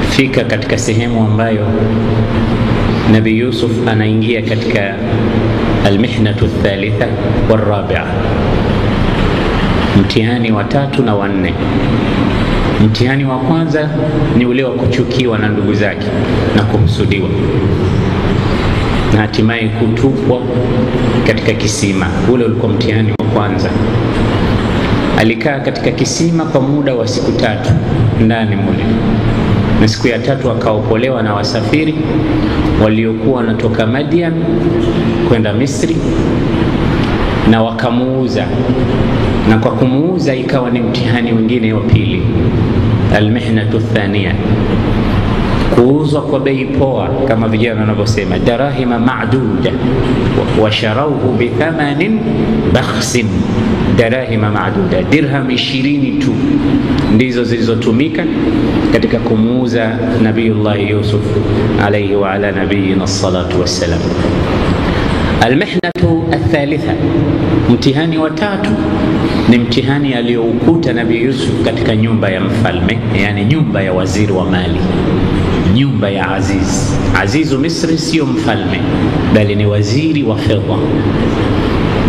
tulifika katika sehemu ambayo Nabii Yusuf anaingia katika almihnatu thalitha warabi'a, mtihani wa 3 na wa 4. Mtihani wa kwanza ni ule wa kuchukiwa na ndugu zake na kuhusudiwa na hatimaye kutupwa katika kisima. Ule ulikuwa mtihani wa kwanza. Alikaa katika kisima kwa muda wa siku 3 ndani mule, na siku ya 3 akaokolewa na wasafiri waliokuwa wanatoka Madian kwenda Misri, na wakamuuza, na kwa kumuuza ikawa ni mtihani mwingine wa pili, almihnatu thania, kuuzwa kwa bei poa kama vijana wanavyosema, darahima ma'duda wa sharawhu bi thamanin bakhsin. Darahima ma'duda, dirham 20 tu ndizo zilizotumika katika kumuuza Nabiiullah Yusuf alayhi wa ala nabiyina salatu wassalam. Almihnatu athalitha, mtihani wa 3 ni mtihani aliyoukuta Nabii Yusuf katika nyumba ya mfalme, yani nyumba ya waziri wa mali, nyumba ya Aziz. Azizu Misri sio mfalme bali ni waziri wa fedha.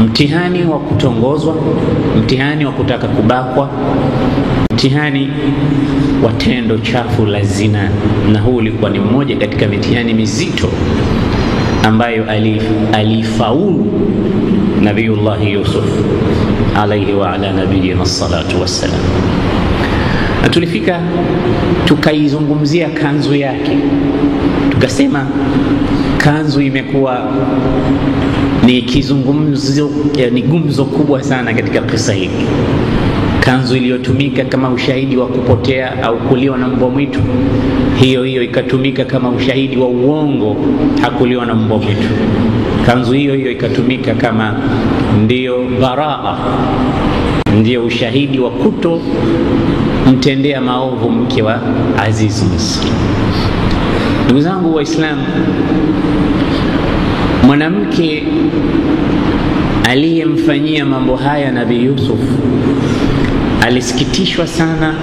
Mtihani wa kutongozwa, mtihani wa kutaka kubakwa, mtihani wa tendo chafu la zina, na huu ulikuwa ni mmoja katika mitihani mizito ambayo alifaulu Nabiiullah Yusuf alayhi wa ala nabiyina salatu wassalam. Na tulifika tukaizungumzia kanzu yake, tukasema kanzu imekuwa ni kizungumzo, ni gumzo kubwa sana katika kisa hiki. Kanzu iliyotumika kama ushahidi wa kupotea au kuliwa na mbwa mwitu, hiyo ikatumika kama ushahidi wa uongo, hakuliwa na mbwa mwitu. Kanzu hiyo ikatumika kama ndio baraa, ndio ushahidi wa kuto mtendea maovu mke wa Aziz Misri. Ndugu zangu Waislamu, mwanamke aliyemfanyia mambo haya Nabii Yusuf alisikitishwa sana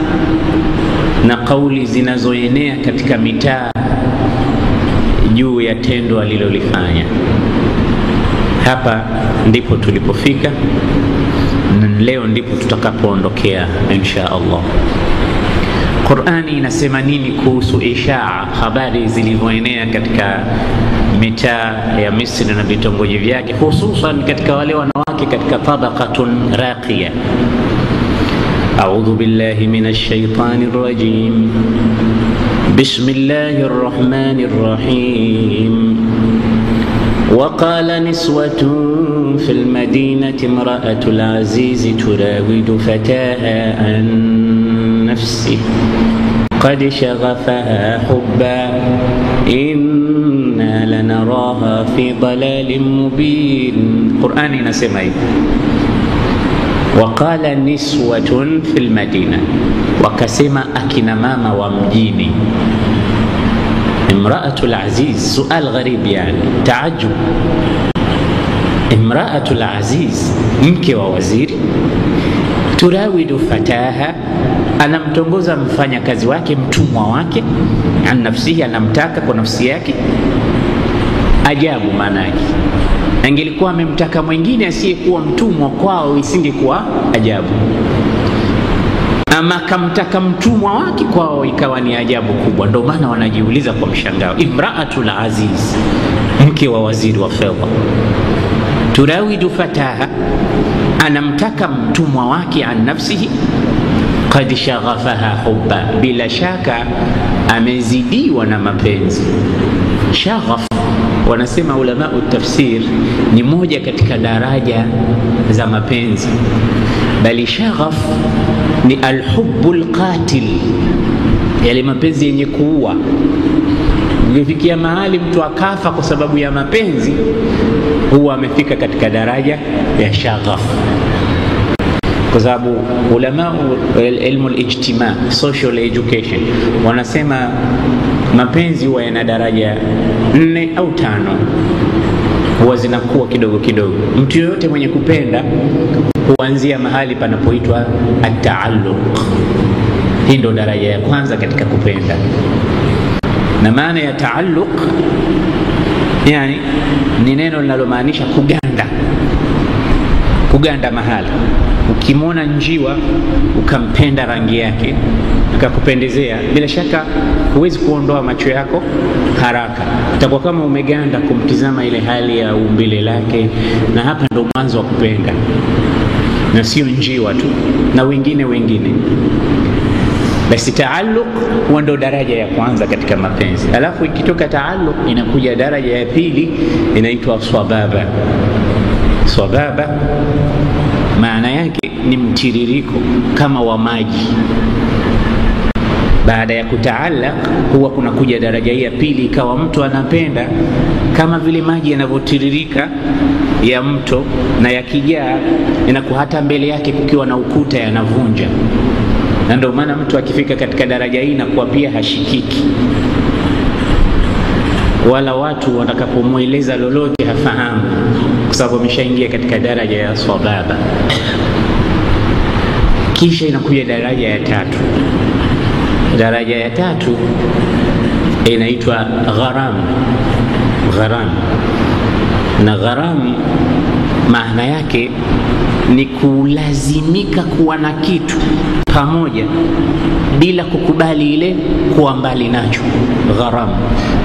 na kauli zinazoenea katika mitaa juu ya tendo alilolifanya. Hapa ndipo tulipofika, na leo ndipo tutakapoondokea insha Allah. Qur'ani inasema nini kuhusu ishaa, habari zilivyoenea katika mitaa ya Misri na vitongoji vyake, hususan katika wale wanawake katika tabaqatun raqiya. A'udhu billahi minash shaitanir rajim. Bismillahir rahmanir rahim. وقال نسوة في المدينة امرأة العزيز تراود فتاها عن نفسه قد شغفها حبا إنا لنراها في ضلال مبين. قرآن نسمعه. وقال نسوة في المدينة, وكسما أكنا ماما ومجيني. امرأة العزيز, سؤال غريب يعني, تعجب. امرأة العزيز, mke wa waziri, turawidu fataha, anamtongoza mfanya kazi wake, mtumwa wake, an nafsihi, anamtaka kwa nafsi yake. Ajabu maana yake. Angelikuwa amemtaka mwingine asiyekuwa mtumwa kwao isingekuwa ajabu, ama kamtaka mtumwa wake kwao ikawa ni ajabu kubwa. Ndio maana wanajiuliza kwa mshangao, Imraatul Aziz, mke wa waziri wa fedha, turawidu fataha, anamtaka mtumwa wake an nafsihi, qad shaghafaha hubba, bila shaka amezidiwa na mapenzi. Shaghaf, wanasema ulama utafsir, ni moja katika daraja za mapenzi, bali shaghaf ni alhubbul qatil, yale mapenzi yenye kuua. Ukifikia mahali mtu akafa kwa sababu ya mapenzi, huwa amefika katika daraja ya shaghaf. Kwa sababu ulama ilmu al-ijtima, social education, wanasema mapenzi huwa yana daraja 4 au 5, huwa zinakuwa kidogo kidogo. Mtu yoyote mwenye kupenda huanzia mahali panapoitwa at-taalluq, Hii ndo daraja ya kwanza katika kupenda. Na maana ya taalluq yani ni neno linalomaanisha kuganda mahali. Ukimwona njiwa ukampenda rangi yake akakupendezea, bila shaka huwezi kuondoa macho yako haraka, itakuwa kama umeganda kumtizama ile hali ya umbile lake. Na hapa ndo mwanzo wa kupenda, na sio njiwa tu na wengine. Basi taalluq huwa ndo daraja ya kwanza katika mapenzi. Alafu ikitoka taalluq inakuja daraja ya pili, inaitwa swababa. Swababa maana yake ni mtiririko kama wa maji. Baada ya kutaallaq huwa kuna kuja daraja ya pili, ikawa mtu anapenda kama vile maji yanavyotiririka ya mto, na yakijaa inakuwa hata mbele yake kukiwa na ukuta yanavunja. Na ndio maana mtu akifika katika daraja hii na kuwa pia hashikiki, wala watu watakapomueleza lolote hafahamu, kwa sababu ameshaingia katika daraja ya swababa. Kisha inakuja daraja ya tatu. Daraja ya tatu inaitwa gharam. Na gharam maana yake ni kulazimika kuwa na kitu pamoja bila kukubali ile kuwa mbali nacho. Gharam,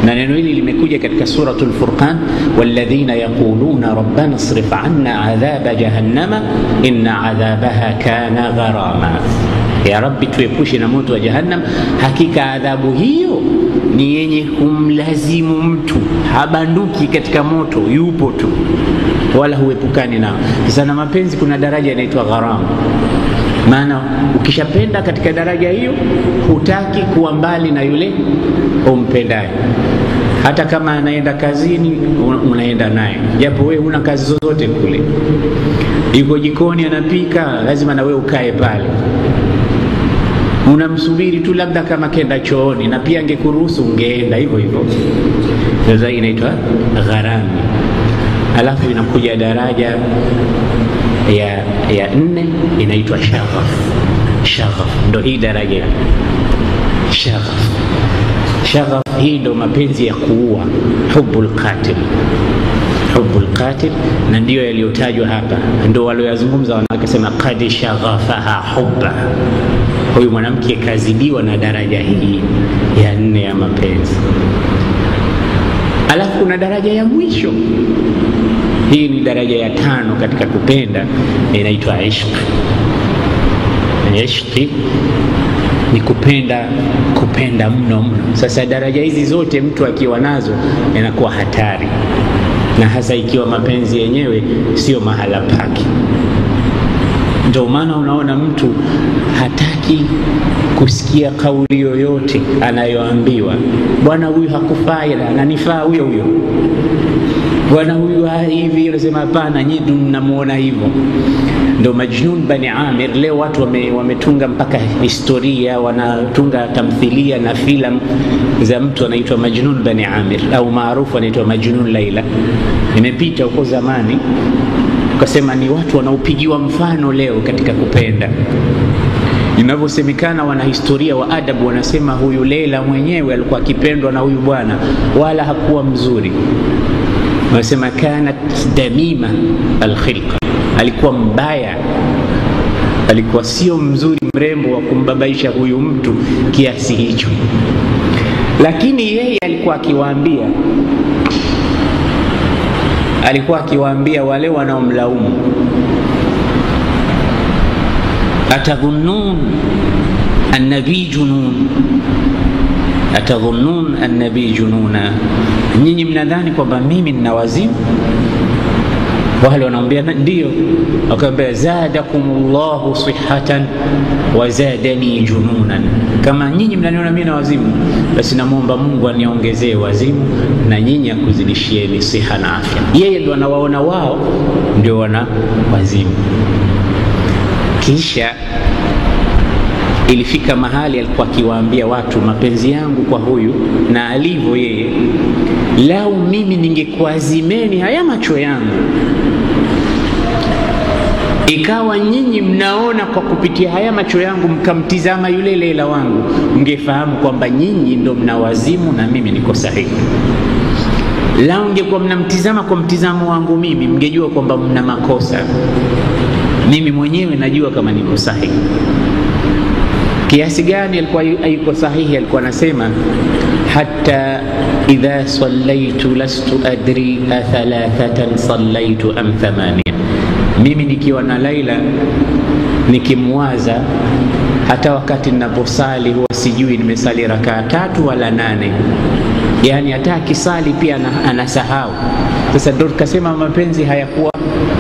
na neno hili limekuja katika suratul Furqan, walladhina yaquluna rabbana isrif anna adhaba jahannama inna adhabaha kana gharama. Ya Rabbi, tuepushe na moto wa jahannam, hakika adhabu hiyo ni yenye kumlazimu mtu, habanduki katika moto, yupo tu wala huepukani nao. Sasa na mapenzi kuna daraja inaitwa gharam. Maana ukishapenda katika daraja hiyo hutaki kuwa mbali na yule umpendaye. Hata kama anaenda kazini unaenda naye, japo wewe huna kazi zozote kule. Yuko jikoni anapika, lazima na wewe ukae pale. Unamsubiri tu labda kama kenda chooni, na pia angekuruhusu ungeenda hivyo. Sasa inaitwa gharam. Alafu inakuja daraja ya nne, inaitwa shaghaf. Ndo hii daraja shaghaf. Hii ndo mapenzi ya kuua, hubbul qatil, na ndio yaliyotajwa hapa, ndo walioyazungumza wanawake, sema qad shaghafaha hubba. Huyu mwanamke kazidiwa na daraja hii ya nne ya mapenzi. Alafu kuna daraja ya mwisho, hii ni daraja ya tano katika kupenda, inaitwa ishq. Ishq ni kupenda mno. Sasa daraja hizi zote mtu akiwa nazo inakuwa hatari, na hasa ikiwa mapenzi yenyewe sio mahala pake. Ndio maana unaona mtu hataki kusikia kauli yoyote anayoambiwa, bwana huyu hakufai, ananifaa huyo. Bwana huyu hivi, unasema hapana, nyinyi mnamuona hivyo. Ndio Majnun Bani Amir. Leo watu wametunga mpaka historia, wanatunga tamthilia na filamu za mtu anaitwa Majnun Bani Amir, au maarufu anaitwa Majnun Laila. Imepita huko zamani, ukasema ni watu wanaopigiwa mfano leo katika kupenda. Inavyosemekana wanahistoria wa adabu wanasema huyu Leila mwenyewe alikuwa akipendwa na huyu bwana, wala hakuwa mzuri. Wanasema kanat damima alkhilqa, alikuwa mbaya, alikuwa sio mzuri, mrembo wa kumbabaisha huyu mtu kiasi hicho. Lakini yeye alikuwa akiwaambia wale wanaomlaumu, atadhunnun annabi jununa, nyinyi mnadhani kwamba mimi nina wazimu? Wale wanaambia ndio. Akamwambia zadakumullahu sihhatan wa zadani jununan, kama nyinyi mnaniona mimi na wazimu, basi namuomba Mungu aniongezee wazimu na nyinyi akuzidishieni siha na afya. Yeye ndo anawaona wao ndio wana wazimu. Kisha ilifika mahali alikuwa akiwaambia watu, mapenzi yangu kwa huyu na alivyo yeye, lau mimi ningekuazimeni haya macho yangu ikawa nyinyi mnaona kwa kupitia haya macho yangu, mkamtizama yule Laila wangu, mngefahamu kwamba nyinyi ndo mnawazimu na mimi niko sahihi. La ungekuwa mnamtizama kwa mtizamo wangu mimi, mngejua kwamba mna makosa. Mimi mwenyewe najua kama niko sahihi. Kiasi gani alikuwa yuko sahihi? Alikuwa anasema hatta idha sallaitu lastu adri athalathatan sallaitu am thamania. Mimi nikiwa na Laila nikimwaza, hata wakati ninaposali huwa sijui nimesali rakaa 3 wala 8. Yani hata akisali pia anasahau. Sasa ndio tukasema mapenzi hayakuwa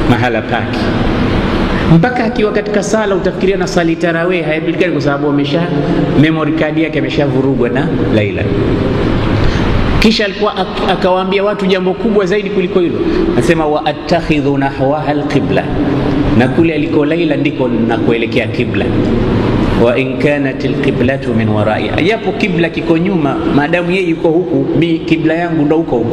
mahala pake. Mpaka akiwa katika sala utafikiria na sali tarawih, hayajulikani kwa sababu memory card yake ameshavurugwa na Laila. Kisha alikuwa akawaambia watu jambo kubwa zaidi kuliko hilo. Anasema wa attakhidhu nahwaha alqibla, na kule aliko Laila ndiko nakuelekea kibla. Wa in kanat alqiblatu min wara'i, yapo kibla kiko nyuma, maadamu yeye yuko huku, mi kibla yangu ndo huko.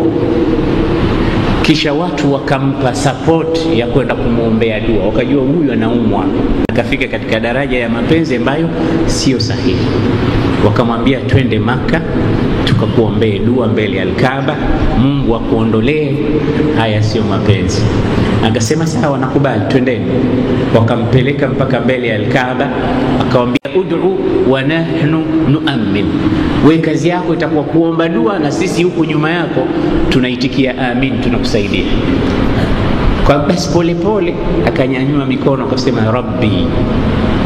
Kisha watu wakampa support ya kwenda kumuombea dua, wakajua huyu anaumwa, akafika katika daraja ya mapenzi ambayo sio sahihi. Wakamwambia twende Maka tukakuombee dua mbele ya Al-Kaaba, Mungu akuondolee haya sio mapenzi. Akasema sawa, nakubali, twendeni. Wakampeleka mpaka mbele ya Al-Kaaba, akamwambia ud'u wa nahnu nu'min, wewe kazi yako itakuwa kuomba dua na sisi huku nyuma yako tunaitikia amin, tunakusaidia. Kwa basi pole pole akanyanyua mikono akasema rabbi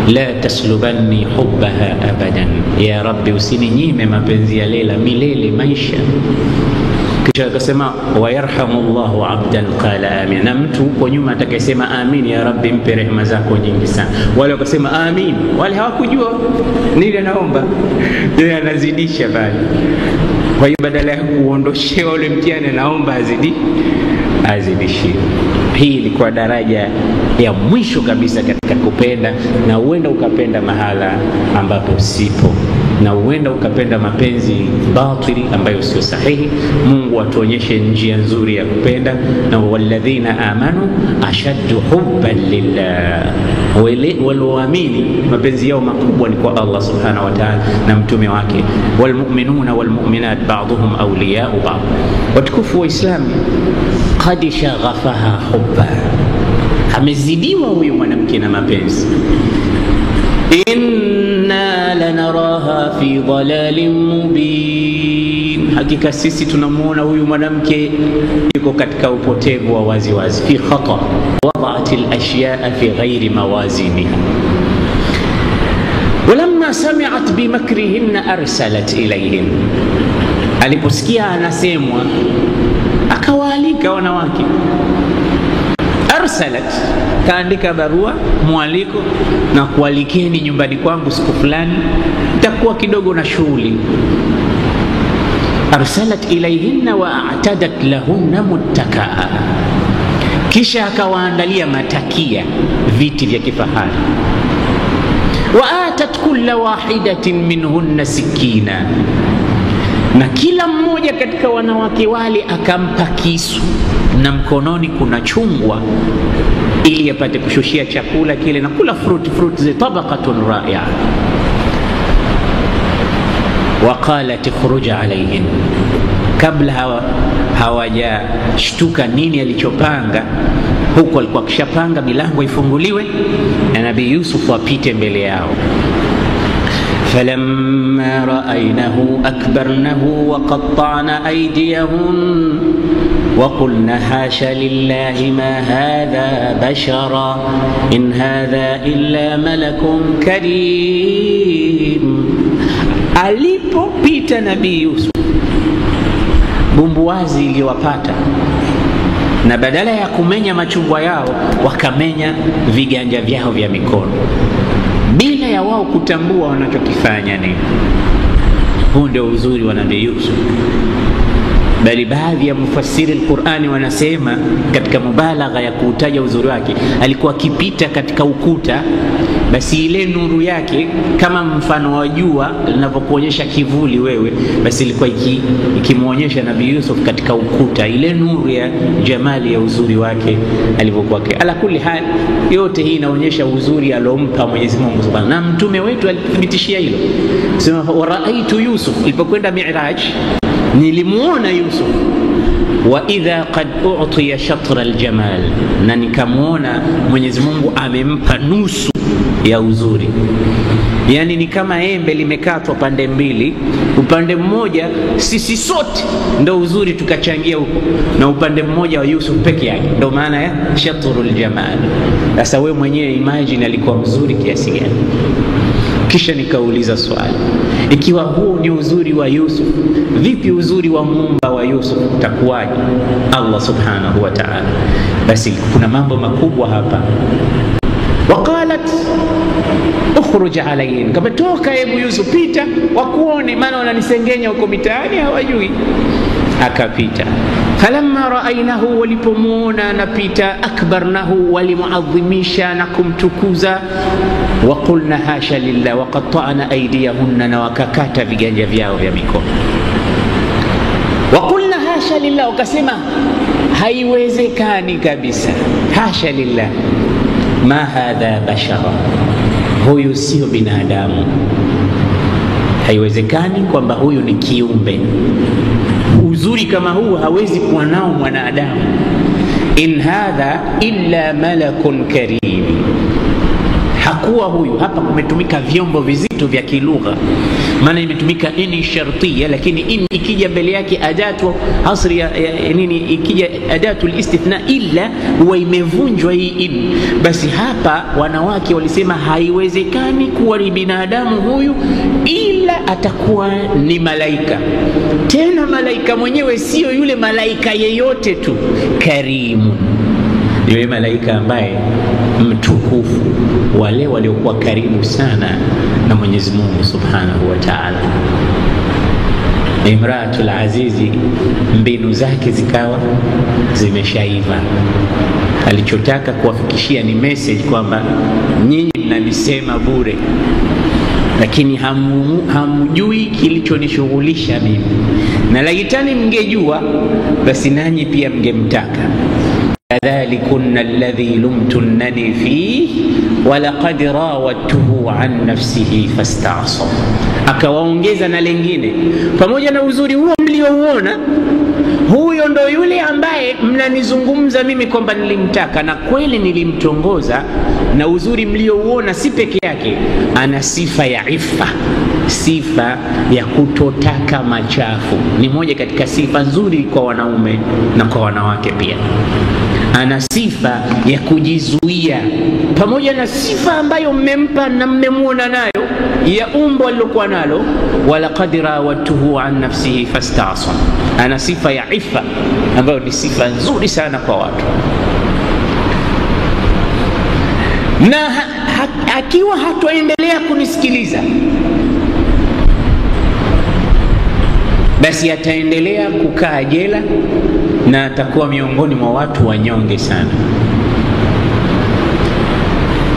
la taslubanni hubbaha abadan, ya rabbi usininyime mapenzi ya Laila milele maisha. Kisha akasema wa yarhamullahu abdan qala amin, na mtu huko nyuma atakayesema amin, ya rabbi mpe rehema zako nyingi sana. Wale wakasema amin, wale hawakujua nini anaomba, yeye anazidisha bali. Kwa hiyo badala ya kuondoshea ule mtihani anaomba azidishie. Hii ilikuwa daraja ya mwisho kabisa katika kupenda, na huenda ukapenda mahala ambapo sipo, na huenda ukapenda mapenzi batili ambayo sio sahihi. Mungu atuonyeshe njia nzuri ya kupenda, na walladhina amanu ashaddu hubban lillah, walioamini mapenzi yao makubwa ni kwa Allah subhanahu wa ta'ala na mtume wake. Walmu'minuna walmu'minat ba'dhuhum awliya'u ba'd. Watukufu wa Islam, qad shaghafaha hubba, amezidiwa huyu mwanamke na mapenzi. Inna lanaraha fi dhalalin mubin, hakika sisi tunamuona huyu mwanamke yuko katika upotevu wa wazi wazi. Fi khata wada'at al-ashya'a fi ghairi mawaziniha. Walamma sami'at bimakrihinna arsalat ilayhin, aliposikia anasemwa akawaalika wanawake. Arsalat, kaandika barua mwaliko na kualikeni nyumbani kwangu siku fulani, itakuwa kidogo na shughuli. Arsalat ilayhinna wa a'tadat lahunna muttakaa, kisha akawaandalia matakia, viti vya kifahari. Wa atat kulla wahidatin minhunna sikina, na kila mmoja katika wanawake wale akampa kisu na mkononi kuna chungwa, ili apate kushushia chakula kile na kula fruit zi tabaqatun ra'i'a. Wa qalat ikhruj alayhin, kabla hawajashtuka nini alichopanga, huko alikuwa kishapanga milango ifunguliwe na Nabii Yusuf apite mbele yao. فلما رأينه أكبرنه وقطعن أيديهن وقلن حاش لله ما هذا بشرا إن هذا إلا ملك كريم. Alipopita Nabii Yusuf, bumbuwazi iliwapata, na badala ya kumenya machungwa yao wakamenya viganja vyao vya mikono, bila ya wao kutambua wanachokifanya nini. Huu ndio uzuri wa Nabii Yusuf. Bali baadhi ya mufassiri al-Qur'ani wanasema katika mubalagha ya kuutaja uzuri wake, alikuwa akipita katika ukuta basi ile nuru yake kama mfano wa jua linapokuonyesha kivuli wewe, basi ilikuwa ikimuonyesha Nabii Yusuf katika ukuta, ile nuru ya jamali ya uzuri wake alivyokuwa. Ala kulli hal, yote hii inaonyesha uzuri alompa Mwenyezi Mungu Subhanahu, na mtume wetu alithibitishia hilo. Sema wa raaitu Yusuf, ilipokwenda Mi'raj nilimuona Yusuf, wa idha qad u'tiya shatra aljamal, na nikamuona Mwenyezi Mungu amempa nusu ya uzuri. Yani ni kama embe limekatwa pande mbili, upande mmoja sisi sote ndio uzuri tukachangia huko, na upande mmoja wa Yusuf peke yake, ndio maana ya shatrul jamal. Sasa wewe mwenyewe imagine alikuwa mzuri kiasi gani. Kisha nikauliza swali, ikiwa huu ni uzuri wa Yusuf, vipi uzuri wa muumba wa Yusuf utakuwaje? Allah subhanahu wa ta'ala. Basi kuna mambo makubwa hapa. Waqalat ukhruj alayhim, kama toka hebu Yusuf pita wakuone, maana wananisengenya huko mitaani hawajui. Akapita. Falamma raainahu, walipomuona anapita, akbarnahu, walimuadhimisha na kumtukuza. Wa qulna hasha lillah wa qatta'na aydiyahunna, na wakakata viganja vyao vya mikono. Wa qulna hasha lillah, wakasema haiwezekani kabisa, hasha lillah, ma hadha bashara, huyu sio binadamu, haiwezekani kwamba huyu ni kiumbe. Uzuri kama huu hawezi kuwa nao mwanadamu. In hadha illa malakun karim, hakuwa huyu. Hapa kumetumika vyombo vizito vya kilugha, maana imetumika in shartiya, lakini in ikija mbele yake adatu hasri ya nini, ikija adatu alistithna illa huwa imevunjwa hii in. Basi hapa wanawake walisema haiwezekani kuwa ni binadamu huyu, ila atakuwa ni malaika. Tena malaika mwenyewe sio yule malaika yeyote tu, karimu, yule malaika ambaye mtukufu, wale waliokuwa karibu sana na Mwenyezi Mungu Subhanahu wa Ta'ala. Imratul Azizi mbinu zake zikawa zimeshaiva. Alichotaka kuwafikishia ni message kwamba nyinyi mnanisema bure, lakini hamjui kilichonishughulisha mimi, na laitani mngejua basi nanyi pia mngemtaka. Kadhalikunna alladhi lumtunnani fihi wa laqad rawatuhu an nafsihi fasta'sa. Akawaongeza na lengine, pamoja na uzuri huo mliouona, huyo ndo yule ambaye mnanizungumza mimi kwamba nilimtaka, na kweli nilimtongoza. Na uzuri mliouona si peke yake, ana sifa ya ifa, sifa ya kutotaka machafu. Ni moja katika sifa nzuri kwa wanaume na kwa wanawake pia. Ana sifa ya kujizuia, pamoja na sifa ambayo mmempa na mmemuona nayo ya umbo alilokuwa nalo. Wala qad rawatuhu an nafsihi fasta'sa, ana sifa ya ifa ambayo ni sifa nzuri sana kwa watu. Na akiwa hatoendelea kunisikiliza, basi ataendelea kukaa jela na atakuwa miongoni mwa watu wanyonge sana.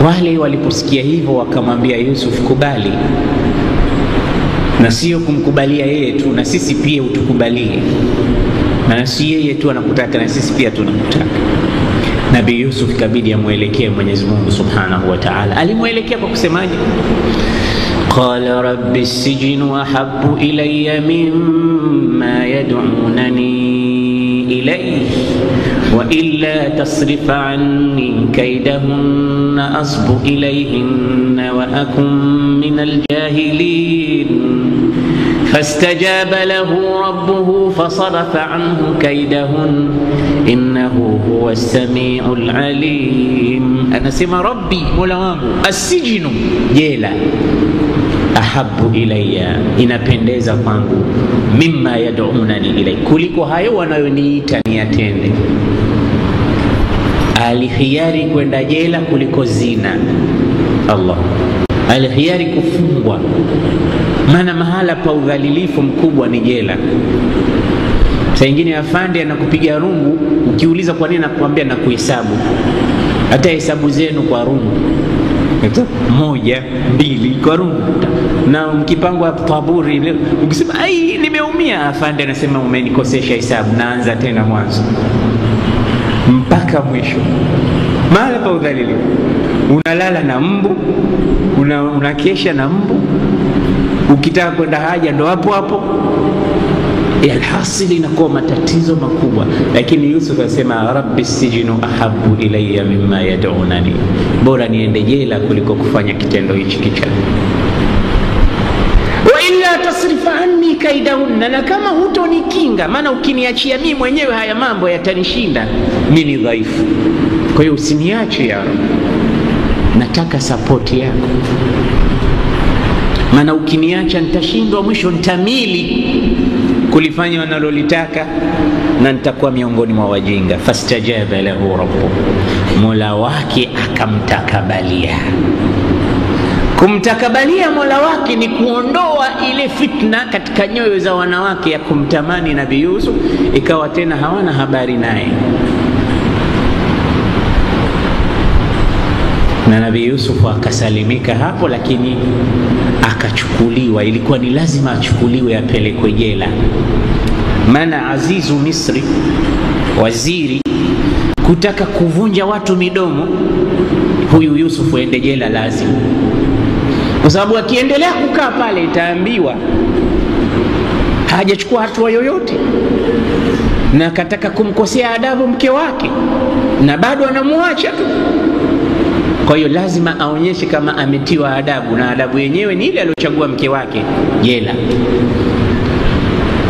Wale waliposikia hivyo wakamwambia Yusuf, kubali, na sio kumkubalia yeye tu, na sisi pia utukubalie, na si yeye tu anakutaka, na sisi pia tunakutaka. Nabii Yusuf kabidi amuelekee Mwenyezi Mungu Subhanahu wa Ta'ala. Alimuelekea kwa kusemaje? Qala rabbi as-sijnu ahabbu ilayya mimma yad'unani ilayhi wa illa tasrif anni kaydahunna asbu ilayhinna wa akun min al-jahilin. فاستجاب له ربه فصرف عنه كيدهن إنه هو السميع العليم. أنا سمع ربي مولا السجن جيلا ahabu ilayya, inapendeza kwangu, mimma yad'unani ilay, kuliko hayo wanayoniita niyatende. Alikhiyari kwenda jela kuliko zina. Allah alikhiyari kufungwa, maana mahala pa udhalilifu mkubwa ni jela. Saa nyingine afande anakupiga rungu, ukiuliza kwa nini anakuambia na kuhesabu, hata hesabu zenu kwa rungu. moja, mbili kwa rungu. Na mkipangwa taburi ukisema ai nimeumia, afande anasema umenikosesha hesabu, naanza tena mwanzo mpaka mwisho. Mahala pa udhalili. Unalala na mbu, unakesha na mbu, ukitaka kwenda haja ndo hapo hapo. Alhasili inakuwa matatizo makubwa. Lakini Yusuf asema rabbi sijinu ahabbu ilayya mimma yad'unani, bora niende jela kuliko kufanya kitendo hichi kicha. Wa illa tasrifa anni kaidahunna, na kama hutonikinga, maana ukiniachia mimi mwenyewe haya mambo yatanishinda, mimi ni dhaifu. Kwa hiyo usiniache ya Rabbi, nataka support yako, maana ukiniacha nitashindwa, mwisho nitamili kulifanya wanalolitaka na nitakuwa miongoni mwa wajinga. Fastajaba lahu rabbuhu, Mola wake akamtakabalia. Kumtakabalia Mola wake ni kuondoa ile fitna katika nyoyo za wanawake ya kumtamani Nabii Yusuf, ikawa tena hawana habari naye. Na Nabii Yusuf akasalimika hapo, lakini akachukuliwa. Ilikuwa ni lazima achukuliwe apelekwe jela, maana Azizu Misri, waziri, kutaka kuvunja watu midomo, huyu Yusuf aende jela lazima. Kwa sababu akiendelea kukaa pale itaambiwa hajachukua hatua yoyote, na kataka kumkosea adabu mke wake na bado anamuacha tu. Kwa hiyo lazima aonyeshe kama ametiwa adabu, na adabu yenyewe ni ile aliyochagua mke wake, jela.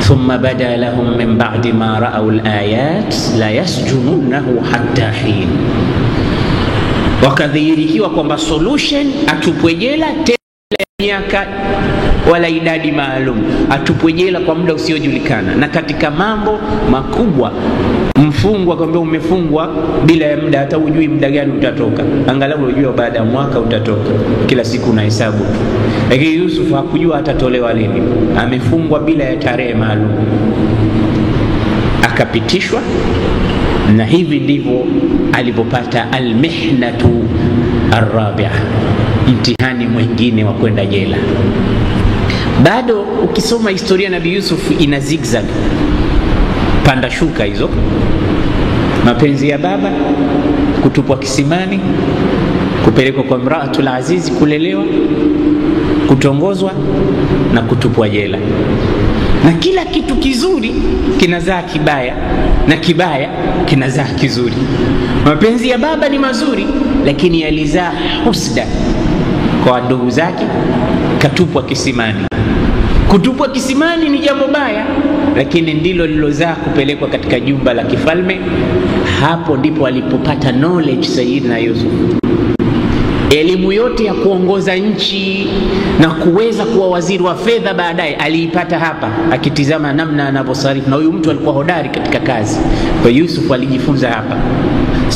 Thumma bada lahum min ba'di ma ra'aw al-ayat la yasjununahu hatta hin, wakadhihirikiwa kwamba solution atupwe jela tena miaka wala idadi maalum, atupwe jela kwa muda usiojulikana. Na katika mambo makubwa, mfungwa kwamba umefungwa bila ya muda, hata ujui muda gani utatoka, angalau ujue baada ya mwaka utatoka, kila siku unahesabu. Lakini Yusuf hakujua atatolewa lini, amefungwa bila ya tarehe maalum, akapitishwa. Na hivi ndivyo alipopata almihnatu arrabi'a, mtihani mwingine wa kwenda jela. Bado ukisoma historia Nabii Yusuf ina zigzag, panda shuka hizo: mapenzi ya baba, kutupwa kisimani, kupelekwa kwa Imraatul Aziz kulelewa, kutongozwa na kutupwa jela. Na kila kitu kizuri kinazaa kibaya, na kibaya kinazaa kizuri. Mapenzi ya baba ni mazuri, lakini yalizaa husda kwa ndugu zake, katupwa kisimani. Kutupwa kisimani ni jambo baya, lakini ndilo lilozaa kupelekwa katika jumba la kifalme. Hapo ndipo alipopata knowledge Sayyidina Yusuf. Elimu yote ya kuongoza nchi na kuweza kuwa waziri wa fedha baadaye aliipata hapa, akitizama namna anavyosarifu. Na huyu mtu alikuwa hodari katika kazi, kwa Yusuf alijifunza hapa.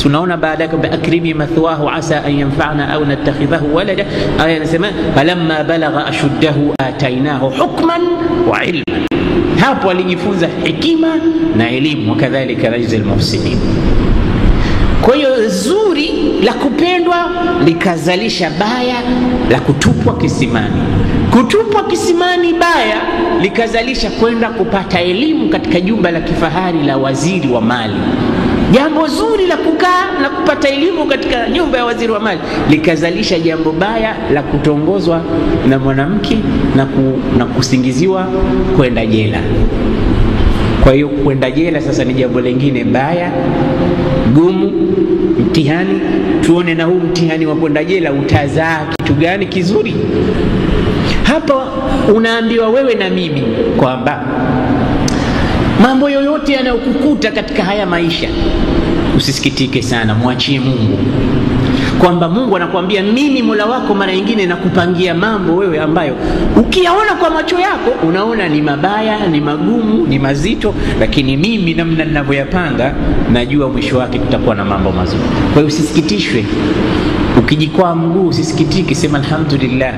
Tunaona baadaye kwamba akrimi mathwahu asa an yanfa'na au natakhidhahu walada. Aya inasema falamma balagha ashuddahu atainahu hukman wa ilman. Hapo alijifunza hekima na elimu, wakadhalika najzil muhsinin. Kwa hiyo zuri la kupendwa likazalisha baya la kutupwa kisimani. Kutupwa kisimani baya likazalisha kwenda kupata elimu katika jumba la kifahari la waziri wa mali. Jambo zuri la kukaa na kupata elimu katika nyumba ya waziri wa mali likazalisha jambo baya la kutongozwa na mwanamke na kusingiziwa kwenda jela. Kwa hiyo kwenda jela sasa ni jambo lingine baya, gumu, mtihani. Tuone na huu mtihani wa kwenda jela utazaa kitu gani kizuri. Hapa unaambiwa wewe na mimi kwamba mambo yoyote yanayokukuta katika haya maisha usisikitike sana, mwachie Mungu. Kwamba Mungu anakuambia mimi Mola wako mara nyingine nakupangia mambo wewe ambayo ukiyaona kwa macho yako unaona ni mabaya, ni magumu, ni mazito, lakini mimi namna ninavyoyapanga najua mwisho wake kutakuwa na mambo mazuri. Kwa hiyo usisikitishwe Ukijikwaa mguu usisikitike, sema alhamdulillah.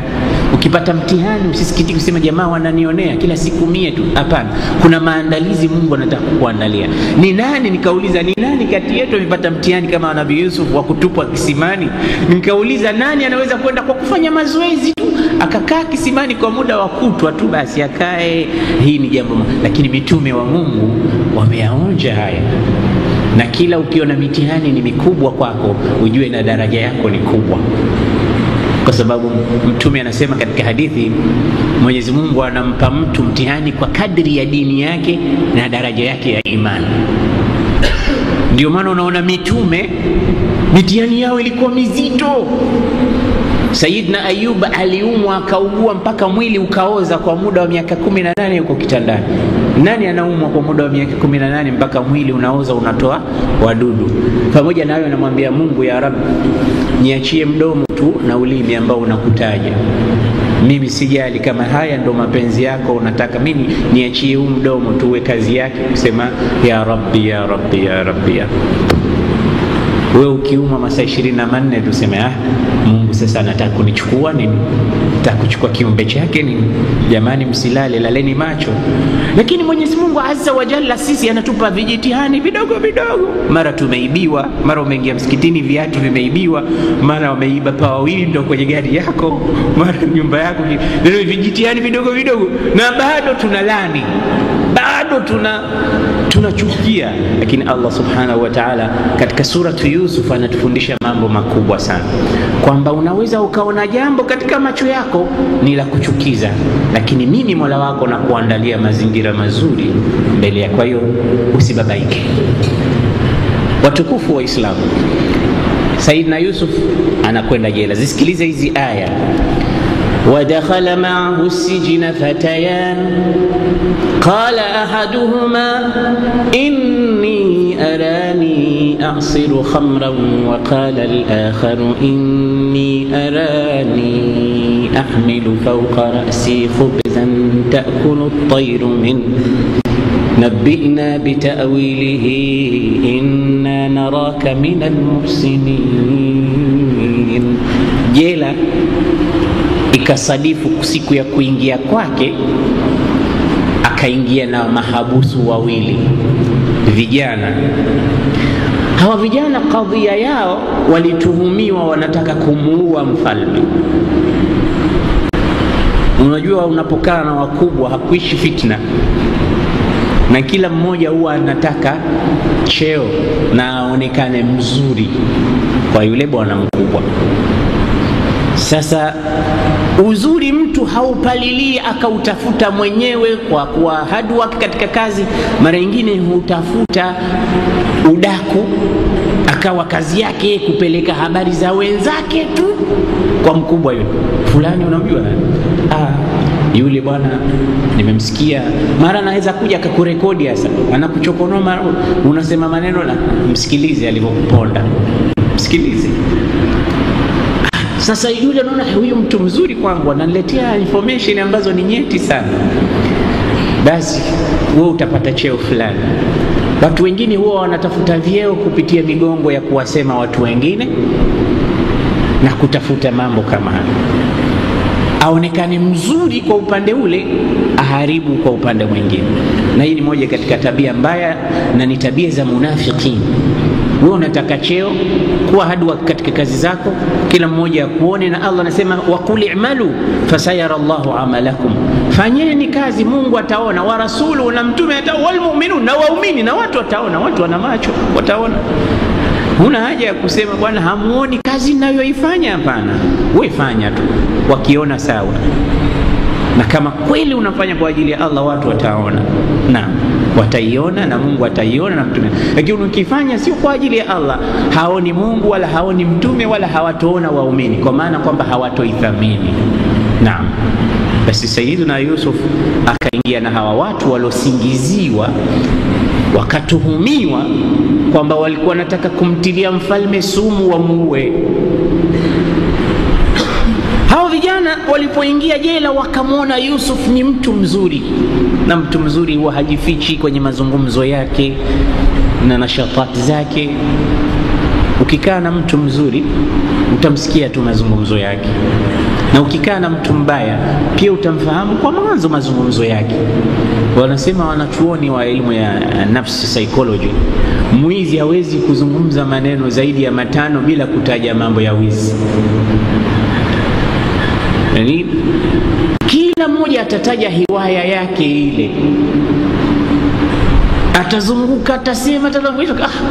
Ukipata mtihani usisikitike kusema jamaa wananionea kila siku 100 tu. Hapana, kuna maandalizi Mungu anataka kukuandalia. Nikauliza ni nani kati yetu amepata mtihani kama Nabii Yusuf wa kutupwa kisimani? Nikauliza nani anaweza kwenda kwa kufanya mazoezi tu akakaa kisimani kwa muda wa kutwa tu basi akae? Hii ni jambo. Lakini mitume wa Mungu wameyaonja haya. Na kila ukiona mitihani ni mikubwa kwako, ujue na daraja yako ni kubwa. Kwa sababu mtume anasema katika hadithi, Mwenyezi Mungu anampa mtu mtihani kwa kadri ya dini yake na daraja yake ya imani. Ndio maana unaona mitume mitihani yao ilikuwa mizito. Sayyidina Ayub aliumwa akaugua mpaka mwili ukaoza kwa muda wa miaka 18 yuko kitandani. Nani anaumwa kwa muda wa miaka 18 mpaka mwili unaoza unatoa wadudu? Pamoja na hayo anamwambia Mungu, ya Rabbi, niachie mdomo tu na ulimi ambao unakutaja. Mimi sijali kama haya ndo mapenzi yako, unataka mimi niachie huu mdomo tu uwe kazi yake kusema ya Rabbi ya Rabbi ya Rabbi ya. Wewe ukiuma masaa 24 tuseme Mungu sasa anataka kunichukua nini? Nataka kuchukua kiumbe chake nini? Jamani, msilale, laleni macho. Lakini Mwenyezi Mungu Azza wa Jalla sisi anatupa vijitihani vidogo vidogo. Mara tumeibiwa, mara umeingia msikitini viatu vimeibiwa, mara wameiba pawa window kwenye gari yako, mara nyumba yako. Ndio vijitihani vidogo vidogo, na bado tunalani, bado tunachukia. Lakini Allah Subhanahu wa Ta'ala katika suratu Yusuf anatufundisha mambo makubwa sana, kwamba unaweza ukaona jambo katika macho yako ni la kuchukiza, lakini mimi Mola wako na kuandalia mazingira mazuri mbele yako. Kwa hiyo usibabaike. Watukufu wa Islam, Sayyidina Yusuf anakwenda jela. Zisikilize hizi aya. ودخل معه السجن فتيان قال أحدهما إني أراني أعصر خمرا وقال الآخر إني أراني أحمل فوق رأسي خبزا تأكل الطير منه نبئنا بتأويله إنا نراك من المحسنين. جيلا ikasadifu siku ya kuingia kwake, akaingia na mahabusu wawili vijana. Hawa vijana kadhia yao walituhumiwa wanataka kumuua mfalme. Unajua unapokaa na wakubwa hakuishi fitna, na kila mmoja huwa anataka cheo na aonekane mzuri kwa yule bwana mkubwa. Sasa uzuri mtu haupalilii akautafuta mwenyewe kwa kuwa hard work katika kazi. Mara nyingine hutafuta udaku, akawa kazi yake kupeleka habari za wenzake tu kwa mkubwa yule. Fulani unamjua? Yule bwana nimemsikia. Mara anaweza kuja akakurekodi, hasa anakuchokonoa, unasema maneno na msikilize alivyokuponda. Msikilize. Sasa yule anaona huyu mtu mzuri kwangu, ananiletea information ambazo ni nyeti sana, basi wewe utapata cheo fulani. Watu wengine huwa wanatafuta vyeo kupitia migongo ya kuwasema watu wengine na kutafuta mambo kama hayo, aonekane mzuri kwa upande ule, aharibu kwa upande mwingine. Na hii ni moja katika tabia mbaya na ni tabia za munafikin. Wewe unataka cheo, kuwa hadwa katika kazi zako, kila mmoja akuone, na Allah anasema waqul i'malu fasayara Allahu amalakum, fanyeni kazi Mungu ataona, wa rasulu na mtume ataona, wal mu'minun na waumini na watu wataona. Watu wana macho, wataona. Huna haja ya kusema bwana hamuoni kazi ninayoifanya. Hapana, wewe fanya tu, wakiona sawa. Na kama kweli unafanya kwa ajili ya Allah, watu wataona, na wataiona, na Mungu ataiona na mtume. Lakini ukifanya sio kwa ajili ya Allah, haoni Mungu wala haoni mtume wala hawatoona waumini, kwa maana kwamba hawatoithamini. Naam. Basi Sayyidina Yusuf akaingia na hawa watu walosingiziwa, wakatuhumiwa kwamba walikuwa wanataka kumtilia mfalme sumu wamuue. Hao vijana walipoingia jela wakamwona Yusuf ni mtu mzuri, na mtu mzuri huwa hajifichi kwenye mazungumzo yake na nashatati zake. Ukikaa na mtu mzuri utamsikia tu mazungumzo yake, na ukikaa na mtu mbaya pia utamfahamu kwa mwanzo mazungumzo yake. Wanasema wanachuoni wa elimu ya nafsi, psychology, mwizi hawezi kuzungumza maneno zaidi ya 5 bila kutaja mambo ya wizi. Yani kila mmoja atataja hiwaya yake ile, atazunguka, atasema,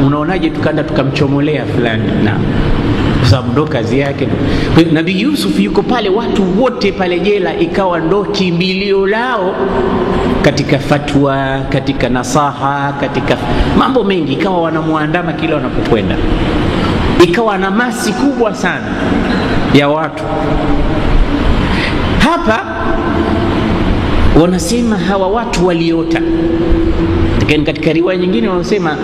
unaonaje tukanda tukamchomolea fulani, na kwa sababu ndo kazi yake. Nabii Yusuf yuko pale, watu wote pale jela ikawa ndo kimbilio lao katika fatwa, katika nasaha, katika mambo mengi, ikawa wanamuandama kila wanapokwenda, ikawa na masi kubwa sana ya watu. Hapa wanasema hawa watu waliota, lakini katika riwaya nyingine wanasema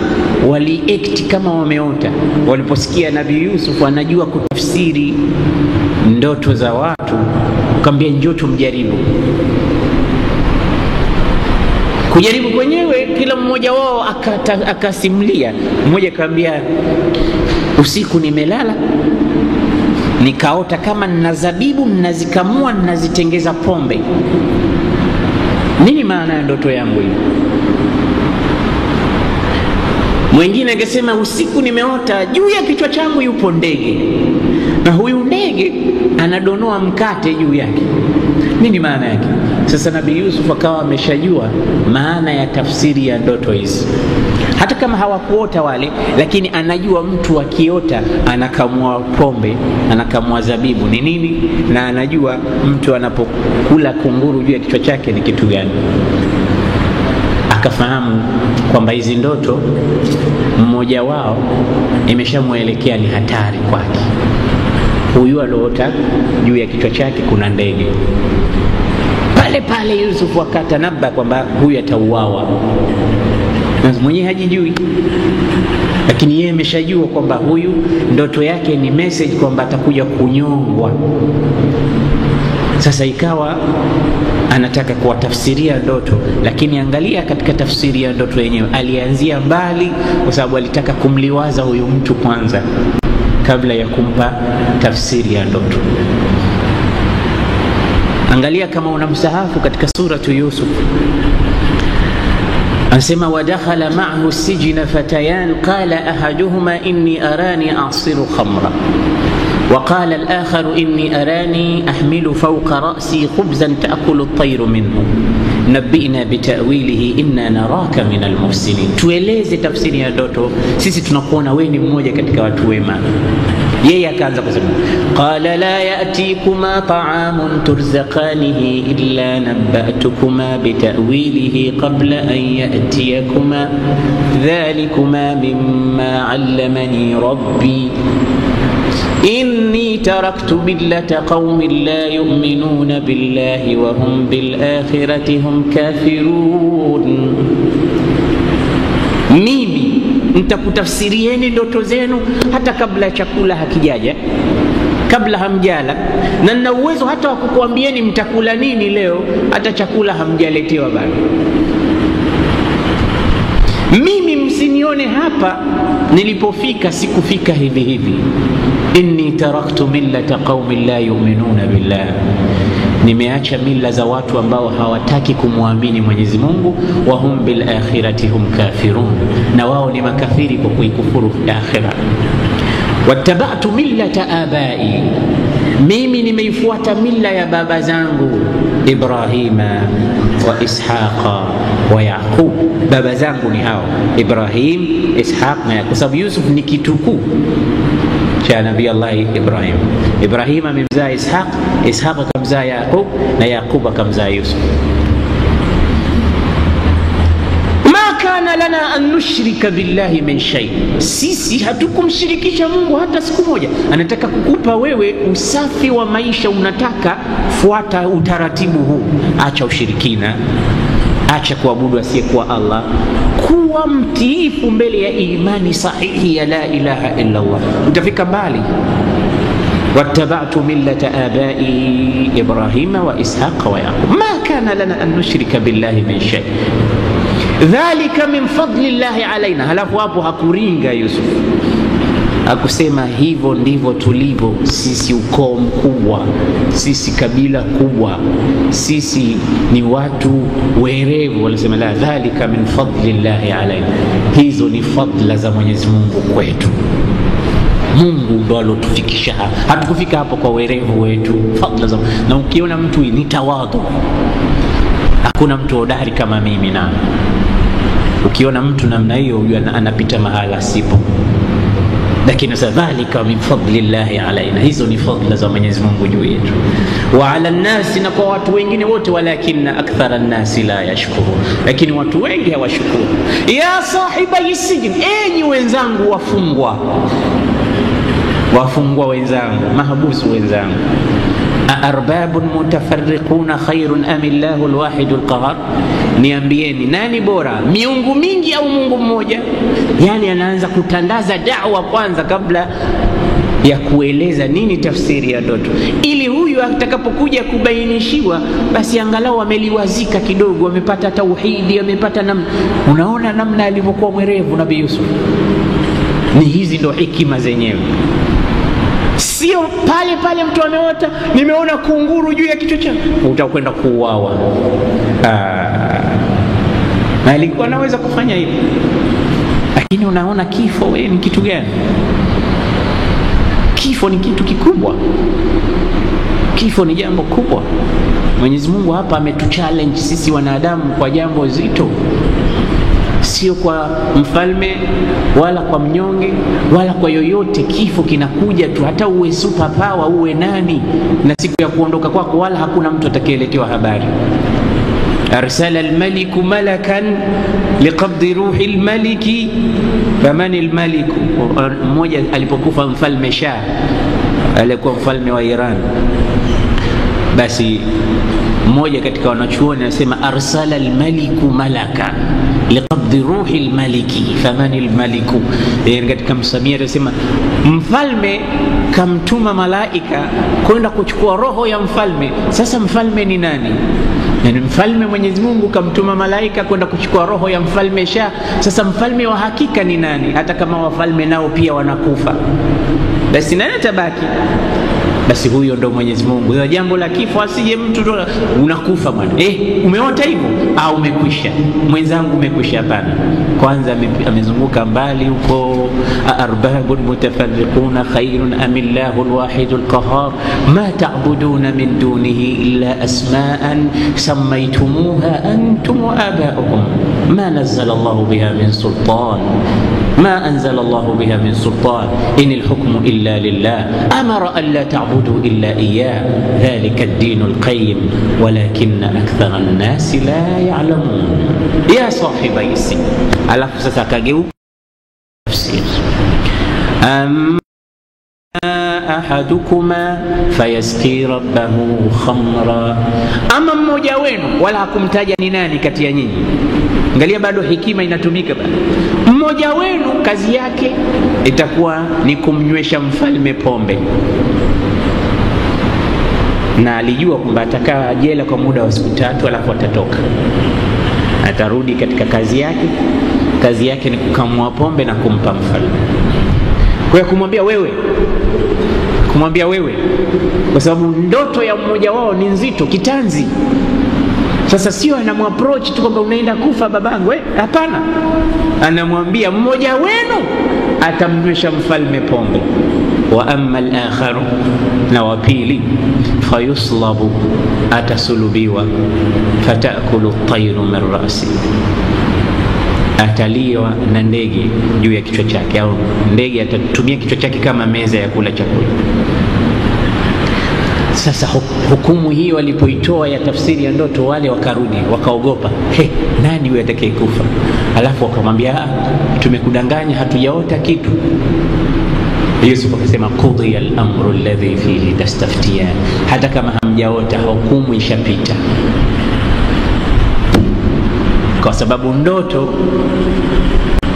waliekti kama wameota. Waliposikia Nabii Yusuf anajua kutafsiri ndoto za watu, akamwambia njoo tumjaribu. Kujaribu kwenyewe, kila mmoja wao akasimulia. Mmoja akamwambia, usiku nimelala nikaota kama nina zabibu, ninazikamua, ninazitengeza pombe. Nini maana ya ndoto yangu hii? Mwingine akasema, usiku nimeota juu ya kichwa changu yupo ndege, na huyu ndege anadonoa mkate juu yake. Nini maana yake? Sasa Nabii Yusuf akawa ameshajua maana ya tafsiri ya ndoto hizi, hata kama hawakuota wale, lakini anajua mtu akiota anakamua pombe, anakamua zabibu ni nini, na anajua mtu anapokula kunguru juu ya kichwa chake ni kitu gani. Akafahamu kwamba hizi ndoto mmoja wao imeshamuelekea ni hatari kwake. Huyu aloota juu ya kichwa chake kuna ndege. Pale pale Yusuf akatanabba kwamba huyu atauawa, na mwenyewe hajijui, lakini yeye ameshajua kwamba huyu ndoto yake ni message kwamba atakuja kunyongwa. Sasa ikawa anataka kuwatafsiria ndoto, lakini angalia katika tafsiri ya ndoto yenyewe alianzia mbali, kwa sababu alitaka kumliwaza huyu mtu kwanza kabla ya kumpa tafsiri ya ndoto. Angalia kama unamsahafu katika suratu Yusuf, anasema wadakhala ma'ahu sijna fatayan qala ahaduhuma inni arani a'siru khamra وقال الآخر إني أراني أحمل فوق رأسي خبزا تأكل الطير منه نبئنا بتأويله إنا نراك من المحسنين. Tueleze tafsiri ya ndoto, sisi tunakuona wewe ni mmoja katika watu wema. Yeye akaanza kusema, qala la ya'tikuma ta'amun turzaqanihi illa nabba'tukuma bita'wilihi qabla an ya'tiyakuma dhalikuma mimma 'allamani rabbi inni taraktu millata qaumin la yu'minuna billahi wa hum bil akhirati hum kafirun. Mimi nitakutafsirieni ndoto zenu hata kabla chakula hakijaja, kabla hamjala, na nina uwezo hata wa kukuambieni mtakula nini leo hata chakula hamjaletewa bado. Mimi msinione hapa nilipofika, sikufika hivi hivi. Inni taraktu millata qaumin la yu'minuna billah, nimeacha mila za watu ambao hawataki kumwamini Mwenyezi Mungu. Wa hum bil akhirati hum kafirun, na wao ni makafiri kwa kuikufuru akhira. Wattaba'tu millata abai, mimi nimeifuata mila ya baba zangu Ibrahima wa Ishaqa wa Yaqub. Baba zangu ni hao Ibrahim, Ishaq na Yaqub, kwa sababu Yusuf ni kitukuu cha Nabii Allah Ibrahim. Ibrahim amemzaa Ishaq, Ishaq akamzaa Yaqub, na Yaqub akamzaa Yusuf. Ma kana lana an nushrika billahi min shay, sisi hatukumshirikisha Mungu hata siku moja. Anataka kukupa wewe usafi wa maisha, unataka fuata utaratibu huu, acha ushirikina, acha kuabudu asiyekuwa Allah, kuwa mtiifu mbele ya imani sahihi ya la ilaha illa Allah, utafika mbali. wattaba'tu millata abai Ibrahima wa Ishaqa wa Yaqub ma kana lana an nushrika billahi min shay dhalika min fadli llahi alaina. Halafu hapo hakuringa Yusuf, akusema hivyo ndivyo tulivyo sisi, ukoo mkubwa, sisi kabila kubwa, sisi ni watu werevu. Walisema la dhalika min fadlillahi alaina, hizo ni fadla za Mwenyezi Mungu kwetu. Mungu ndo alotufikisha hapa, hatukufika hapo kwa werevu wetu, fadla za. Na ukiona mtu ni tawadhu, hakuna mtu hodari kama mimi, na ukiona mtu namna hiyo anapita mahala sipo. Lakini dhalika min fadlillahi alaina, hizo ni fadla za Mwenyezi Mungu juu yetu. Wa ala nasi, na kwa watu wengine wote, walakinna akthara nasi la yashkuru, lakini watu wengi hawashukuru. Ya sahiba sijin, enyi wenzangu wafungwa, wafungwa wenzangu, mahabusu wenzangu, arbabun mutafarriquna khairun am Allahu alwahidul qahar, niambieni nani bora, miungu mingi au Mungu mmoja? Yani anaanza kutandaza da'wa kwanza kabla ya kueleza nini tafsiri ya ndoto, ili huyu atakapokuja kubainishiwa basi angalau ameliwazika kidogo, amepata tauhidi, amepata namna. Unaona namna alivyokuwa mwerevu Nabii Yusuf. Ni hizi ndo hikima zenyewe. Sio pale pale mtu ameota nimeona kunguru juu ya kichwa chake utakwenda kuuawa. Na alikuwa anaweza kufanya hivyo, lakini unaona kifo wewe ni kitu gani? Kifo ni kitu kikubwa, kifo ni jambo kubwa. Mwenyezi Mungu hapa ametuchallenge sisi wanadamu kwa jambo zito, sio kwa mfalme wala kwa mnyonge wala kwa yoyote. Kifo kinakuja tu, hata uwe super power uwe nani, na siku ya kuondoka kwako wala hakuna mtu atakayeletewa habari. arsala almaliku malakan liqabdi ruhi almaliki faman almaliku. Mmoja alipokufa mfalme Shah, alikuwa mfalme wa Iran, basi mmoja katika wanachuoni anasema arsala almaliku malaka liqabdi ruhi almaliki faman almaliku. Katika msamia anasema mfalme kamtuma malaika kwenda kuchukua roho ya mfalme. Sasa mfalme ni nani? Yani mfalme Mwenyezi Mungu kamtuma malaika kwenda kuchukua roho ya mfalme Shah. Sasa mfalme wa hakika ni nani? Hata kama wafalme nao pia wanakufa, basi nani atabaki? Basi huyo ndo Mwenyezi Mungu. Hiyo jambo la kifo, asije mtu unakufa bwana, umeota hivyo au umekwisha mwenzangu, umekwisha. Hapana, kwanza amezunguka mbali huko, arbabun mutafarriquna khairun am Allahu alwahidul qahar ma ta'buduna min dunihi illa asma'an sammaytumuha antum wa aba'ukum ma nazzala Allahu biha min sultan ما أنزل الله بها من سلطان إن الحكم إلا لله أمر أن لا تعبدوا إلا إياه ذلك الدين القيم ولكن أكثر الناس لا يعلمون. يا صاحبي السجن على فساتك جو تفسير أحدكما فيسقي ربه خمرا. أما mmoja wenu, wala hakumtaja ni nani kati ya nyinyi. Angalia bado hekima inatumika bado. Mmoja wenu kazi yake itakuwa ni kumnywesha mfalme pombe, na alijua kwamba atakaa jela kwa muda wa siku 3 alafu atatoka, atarudi katika kazi yake. Kazi yake ni kukamua pombe na kumpa mfalme. Kwa hiyo kumwambia wewe, kwa sababu ndoto ya mmoja wao ni nzito, kitanzi. Sasa sio anamapproach tu kwamba unaenda kufa babangu, hapana. Anamwambia mmoja wenu atamnywesha mfalme pombe. Wa amma al-akharu, na wapili, fayuslabu, atasulubiwa, fatakulu at-tayru min ra'si, ataliwa na ndege juu ya kichwa chake, au ndege atatumia kichwa chake kama meza ya kula chakula. Sasa hukumu hiyo walipoitoa ya tafsiri ya ndoto, wale wakarudi wakaogopa, nani huyo atakayekufa? Alafu wakamwambia tumekudanganya, hatujaota kitu. Yusuf akasema qudhiya al-amru alladhi fihi tastaftiyan, hata kama hamjaota hukumu ishapita. Kwa sababu ndoto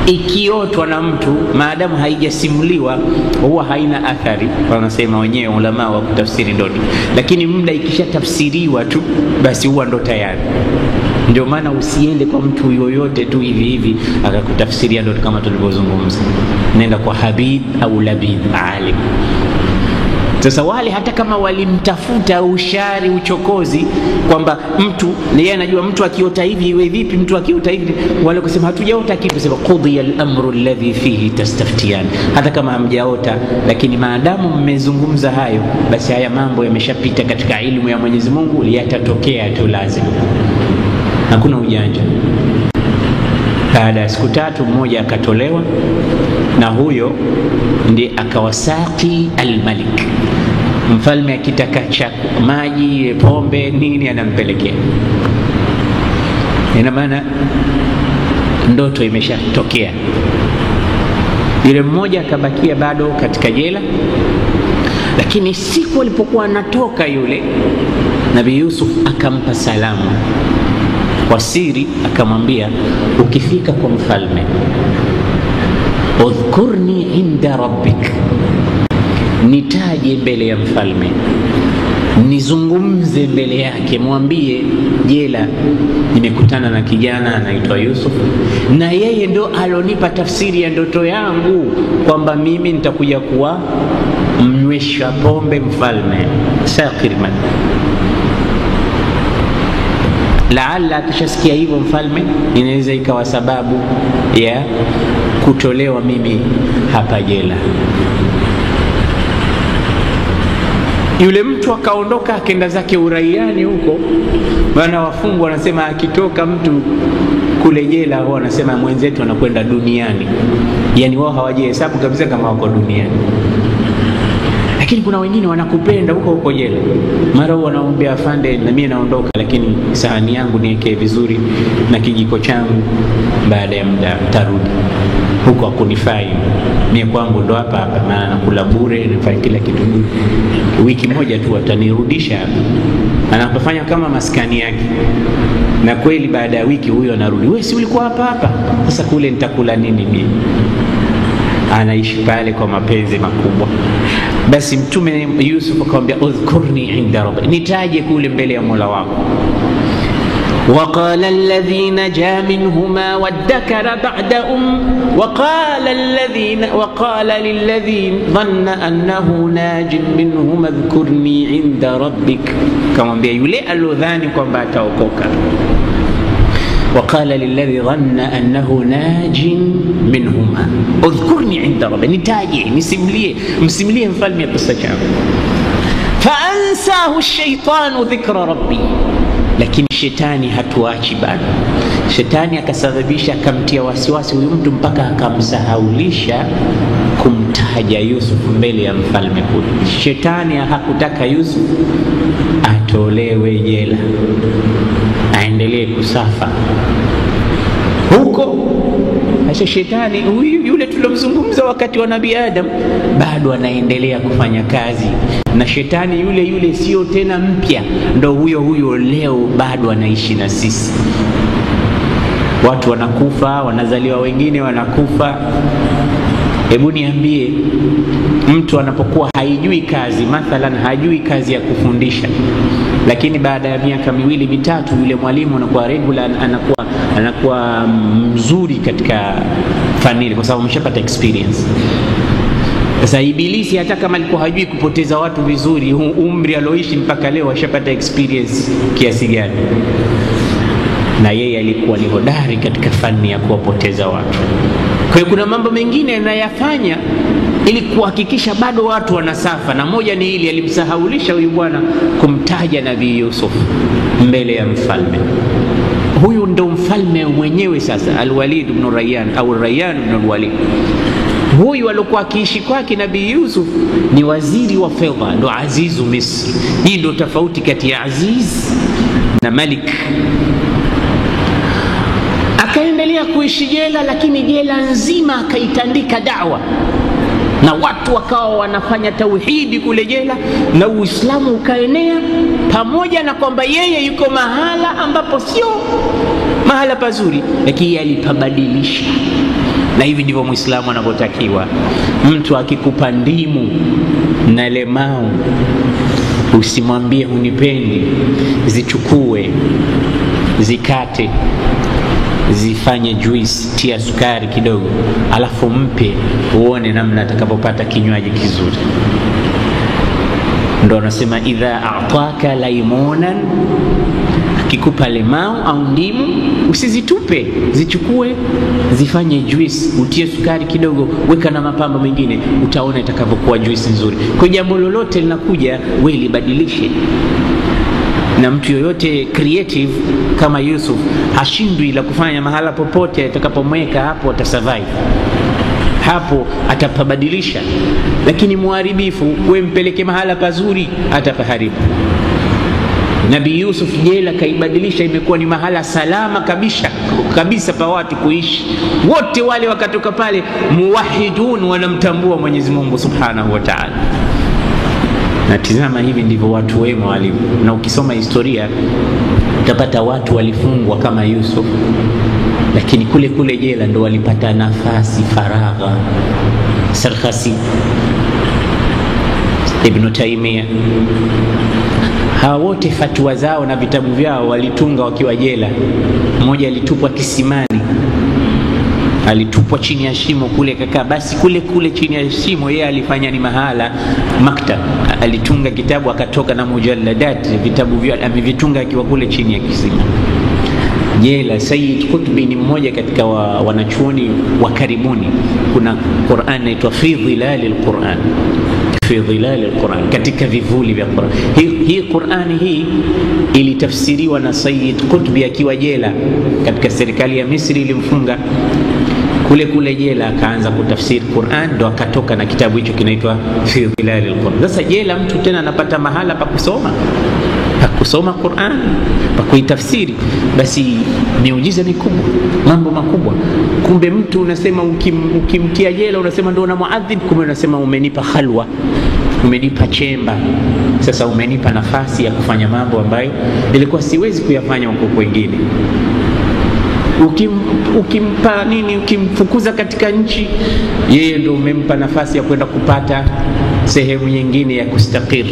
ikiotwa na mtu maadamu haijasimuliwa huwa haina athari, wanasema wenyewe ulama wa kutafsiri ndoto. Lakini muda ikishatafsiriwa tu basi huwa ndo tayari. Ndio maana usiende kwa mtu yoyote tu hivi hivi akakutafsiria ndio kama tulivyozungumza. Nenda kwa Habib au Labid alim. Sasa wale hata kama walimtafuta ushari, uchokozi, kwamba mtu yeye anajua mtu akiota hivi iwe vipi, mtu akiota hivi, wale kusema hatujaota kitu, sema qudiya al-amru alladhi fihi tastaftiyan. Hata kama hamjaota, lakini maadamu mmezungumza hayo, basi haya mambo yameshapita katika elimu ya Mwenyezi Mungu, yatatokea tu lazima. Hakuna ujanja. Baada ya siku 3 mmoja akatolewa, na huyo ndiye akawasaki al-malik. Mfalme akitaka maji, pombe, nini anampelekea. Ina maana ndoto imeshatokea. Yule mmoja akabakia bado katika jela, lakini siku alipokuwa anatoka yule, Nabii Yusuf akampa salamu kwa siri, akamwambia ukifika kwa mfalme, udhkurni inda rabbik, nitaje mbele ya mfalme, nizungumze mbele yake, mwambie jela nimekutana na kijana anaitwa Yusuf, na yeye ndo alonipa tafsiri ya ndoto yangu kwamba mimi nitakuja kuwa mnywesha pombe mfalme Sakirman. Laala akishasikia hivyo mfalme, inaweza ikawa sababu ya kutolewa mimi hapa jela. Yule mtu akaondoka akaenda zake uraiani huko. Maana wafungwa wanasema akitoka mtu kule jela, wao wanasema mwenzetu anakwenda duniani. Yani wao hawajihesabu kabisa kama wako duniani. Lakini kuna wengine wanakupenda huko huko jela. Mara wanaombea afande, na mimi naondoka, lakini sahani yangu niweke vizuri na kijiko changu, baada ya muda tarudi. Huko hakunifai. Mimi kwangu ndo hapa hapa, maana nakula bure, nafanya kila kitu bure. Wiki moja tu atanirudisha hapa. Anapofanya kama maskani yake. Na kweli baada ya wiki huyo anarudi. Wewe si ulikuwa hapa hapa? Sasa kule nitakula nini mimi? Anaishi pale kwa mapenzi makubwa. Basi Mtume Yusuf akamwambia udhkurni inda rabbik, nitaje kule mbele ya Mola wako. وقال الذي نجا منهما وادكر بعد وقال للذي ظن أنه ناج منهما اذكرني عند ربك, kamwambia yule alodhani kwamba ataokoka. وقال للذي ظن أنه ناج منهما اذكرني عند ربك, nitaje, msimlie mfalme kisa changu. فأنساه الشيطان ذكر ربي, lakini shetani hatuachi bado. Shetani akasababisha, akamtia wasiwasi huyu mtu mpaka akamsahaulisha kumtaja Yusuf mbele ya mfalme kule. Shetani hakutaka Yusuf atolewe jela, aendelee kusafa huko. Sasa shetani huyu yule tulomzungumza wakati wa Nabii Adam bado anaendelea kufanya kazi, na shetani yule sio tena mpya, ndo huyo leo bado anaishi na sisi. Watu wanakufa, wanazaliwa wengine wanakufa. Hebu niambie, mtu anapokuwa haijui kazi, mathalan hajui kazi ya kufundisha, lakini baada ya miaka 2-3 yule mwalimu anakuwa regular, anakuwa mzuri katika fani, kwa sababu ameshapata experience. Sasa Ibilisi hata kama alikuwa hajui kupoteza watu vizuri, umri alioishi mpaka leo ashapata experience kiasi gani, na yeye alikuwa ni hodari katika fani ya kuwapoteza watu. Kwa hiyo kuna mambo mengine anayafanya ili kuhakikisha bado watu wanasafa, na moja ni ili alimsahaulisha huyu bwana kumtaja Nabii Yusuf mbele ya mfalme. Huyu ndo mfalme mwenyewe sasa, Al-Walid ibn Rayyan au Rayyan ibn Al-Walid. Huyu alikuwa akiishi kwake Nabii Yusuf ni waziri wa fedha, ndo Azizu Misri. Hii ndo tofauti kati ya Aziz na Malik. Akaendelea kuishi jela, lakini jela nzima akaitandika da'wa, na watu wakawa wanafanya tauhidi kule jela, na Uislamu ukaenea, pamoja na kwamba yeye yuko mahala ambapo sio mahala pazuri, lakini alipabadilisha. Na hivi ndivyo Muislamu anavyotakiwa. Mtu akikupa ndimu na lemau, usimwambie unipendi, zichukue zikate, zifanye juice, tia sukari kidogo, alafu mpe uone namna atakapopata kinywaji kizuri. Ndio anasema idha a'taka laymunan, akikupa limau au ndimu usizitupe, zichukue zifanye juice, utie sukari kidogo, weka na mapambo mengine, utaona itakavyokuwa juice nzuri. Kwa jambo lolote linakuja wewe libadilishe. Na mtu yoyote creative kama Yusuf hashindwi la kufanya mahala popote atakapomweka hapo atasurvive, hapo atapabadilisha. Lakini muharibifu wewe mpeleke mahala pazuri atapaharibu. Nabii Yusuf jela kaibadilisha, imekuwa ni mahala salama kabisa pa watu kuishi. Wote wale wakatoka pale muwahidun, wanamtambua Mwenyezi Mungu Subhanahu wa Ta'ala. Na tizama, hivi ndivyo watu wema walivyo. Na ukisoma historia utapata watu walifungwa kama Yusuf, lakini kule jela ndo walipata nafasi, faragha. Sarkhasi, Ibn Taymiyyah, hawa wote fatwa zao na vitabu vyao walitunga wakiwa jela. Mmoja alitupwa kisimani, alitupwa chini ya shimo kule, kakaa basi kule chini ya shimo, yeye alifanya ni mahala maktaba. Alitunga kitabu akatoka na mujalladat, vitabu vyao amevitunga akiwa kule chini ya kisima jela. Sayyid Qutbi ni mmoja katika wanachuoni wa karibuni. Kuna Qur'an inaitwa fi dhilal al-Qur'an, fi dhilal al-Qur'an, katika vivuli vya Qur'an. Hii Qur'ani hii ilitafsiriwa na Sayyid Qutbi akiwa jela, katika serikali ya Misri ilimfunga kule jela, akaanza kutafsiri Qur'an, ndo akatoka na kitabu hicho kinaitwa fi dhilal al-Qur'an. Sasa jela mtu tena anapata mahala pa kusoma Qur'an, pa kuitafsiri, basi miujiza mikubwa, mambo makubwa. Kumbe mtu unasema ukimtia jela unasema ndo na muadhib, kumbe unasema umenipa khalwa, umenipa chemba, sasa umenipa nafasi ya kufanya mambo ambayo nilikuwa siwezi kuyafanya huko kwingine. Ukimpa nini, ukimfukuza katika nchi, yeye ndo umempa nafasi ya kwenda kupata sehemu nyingine ya kustakir.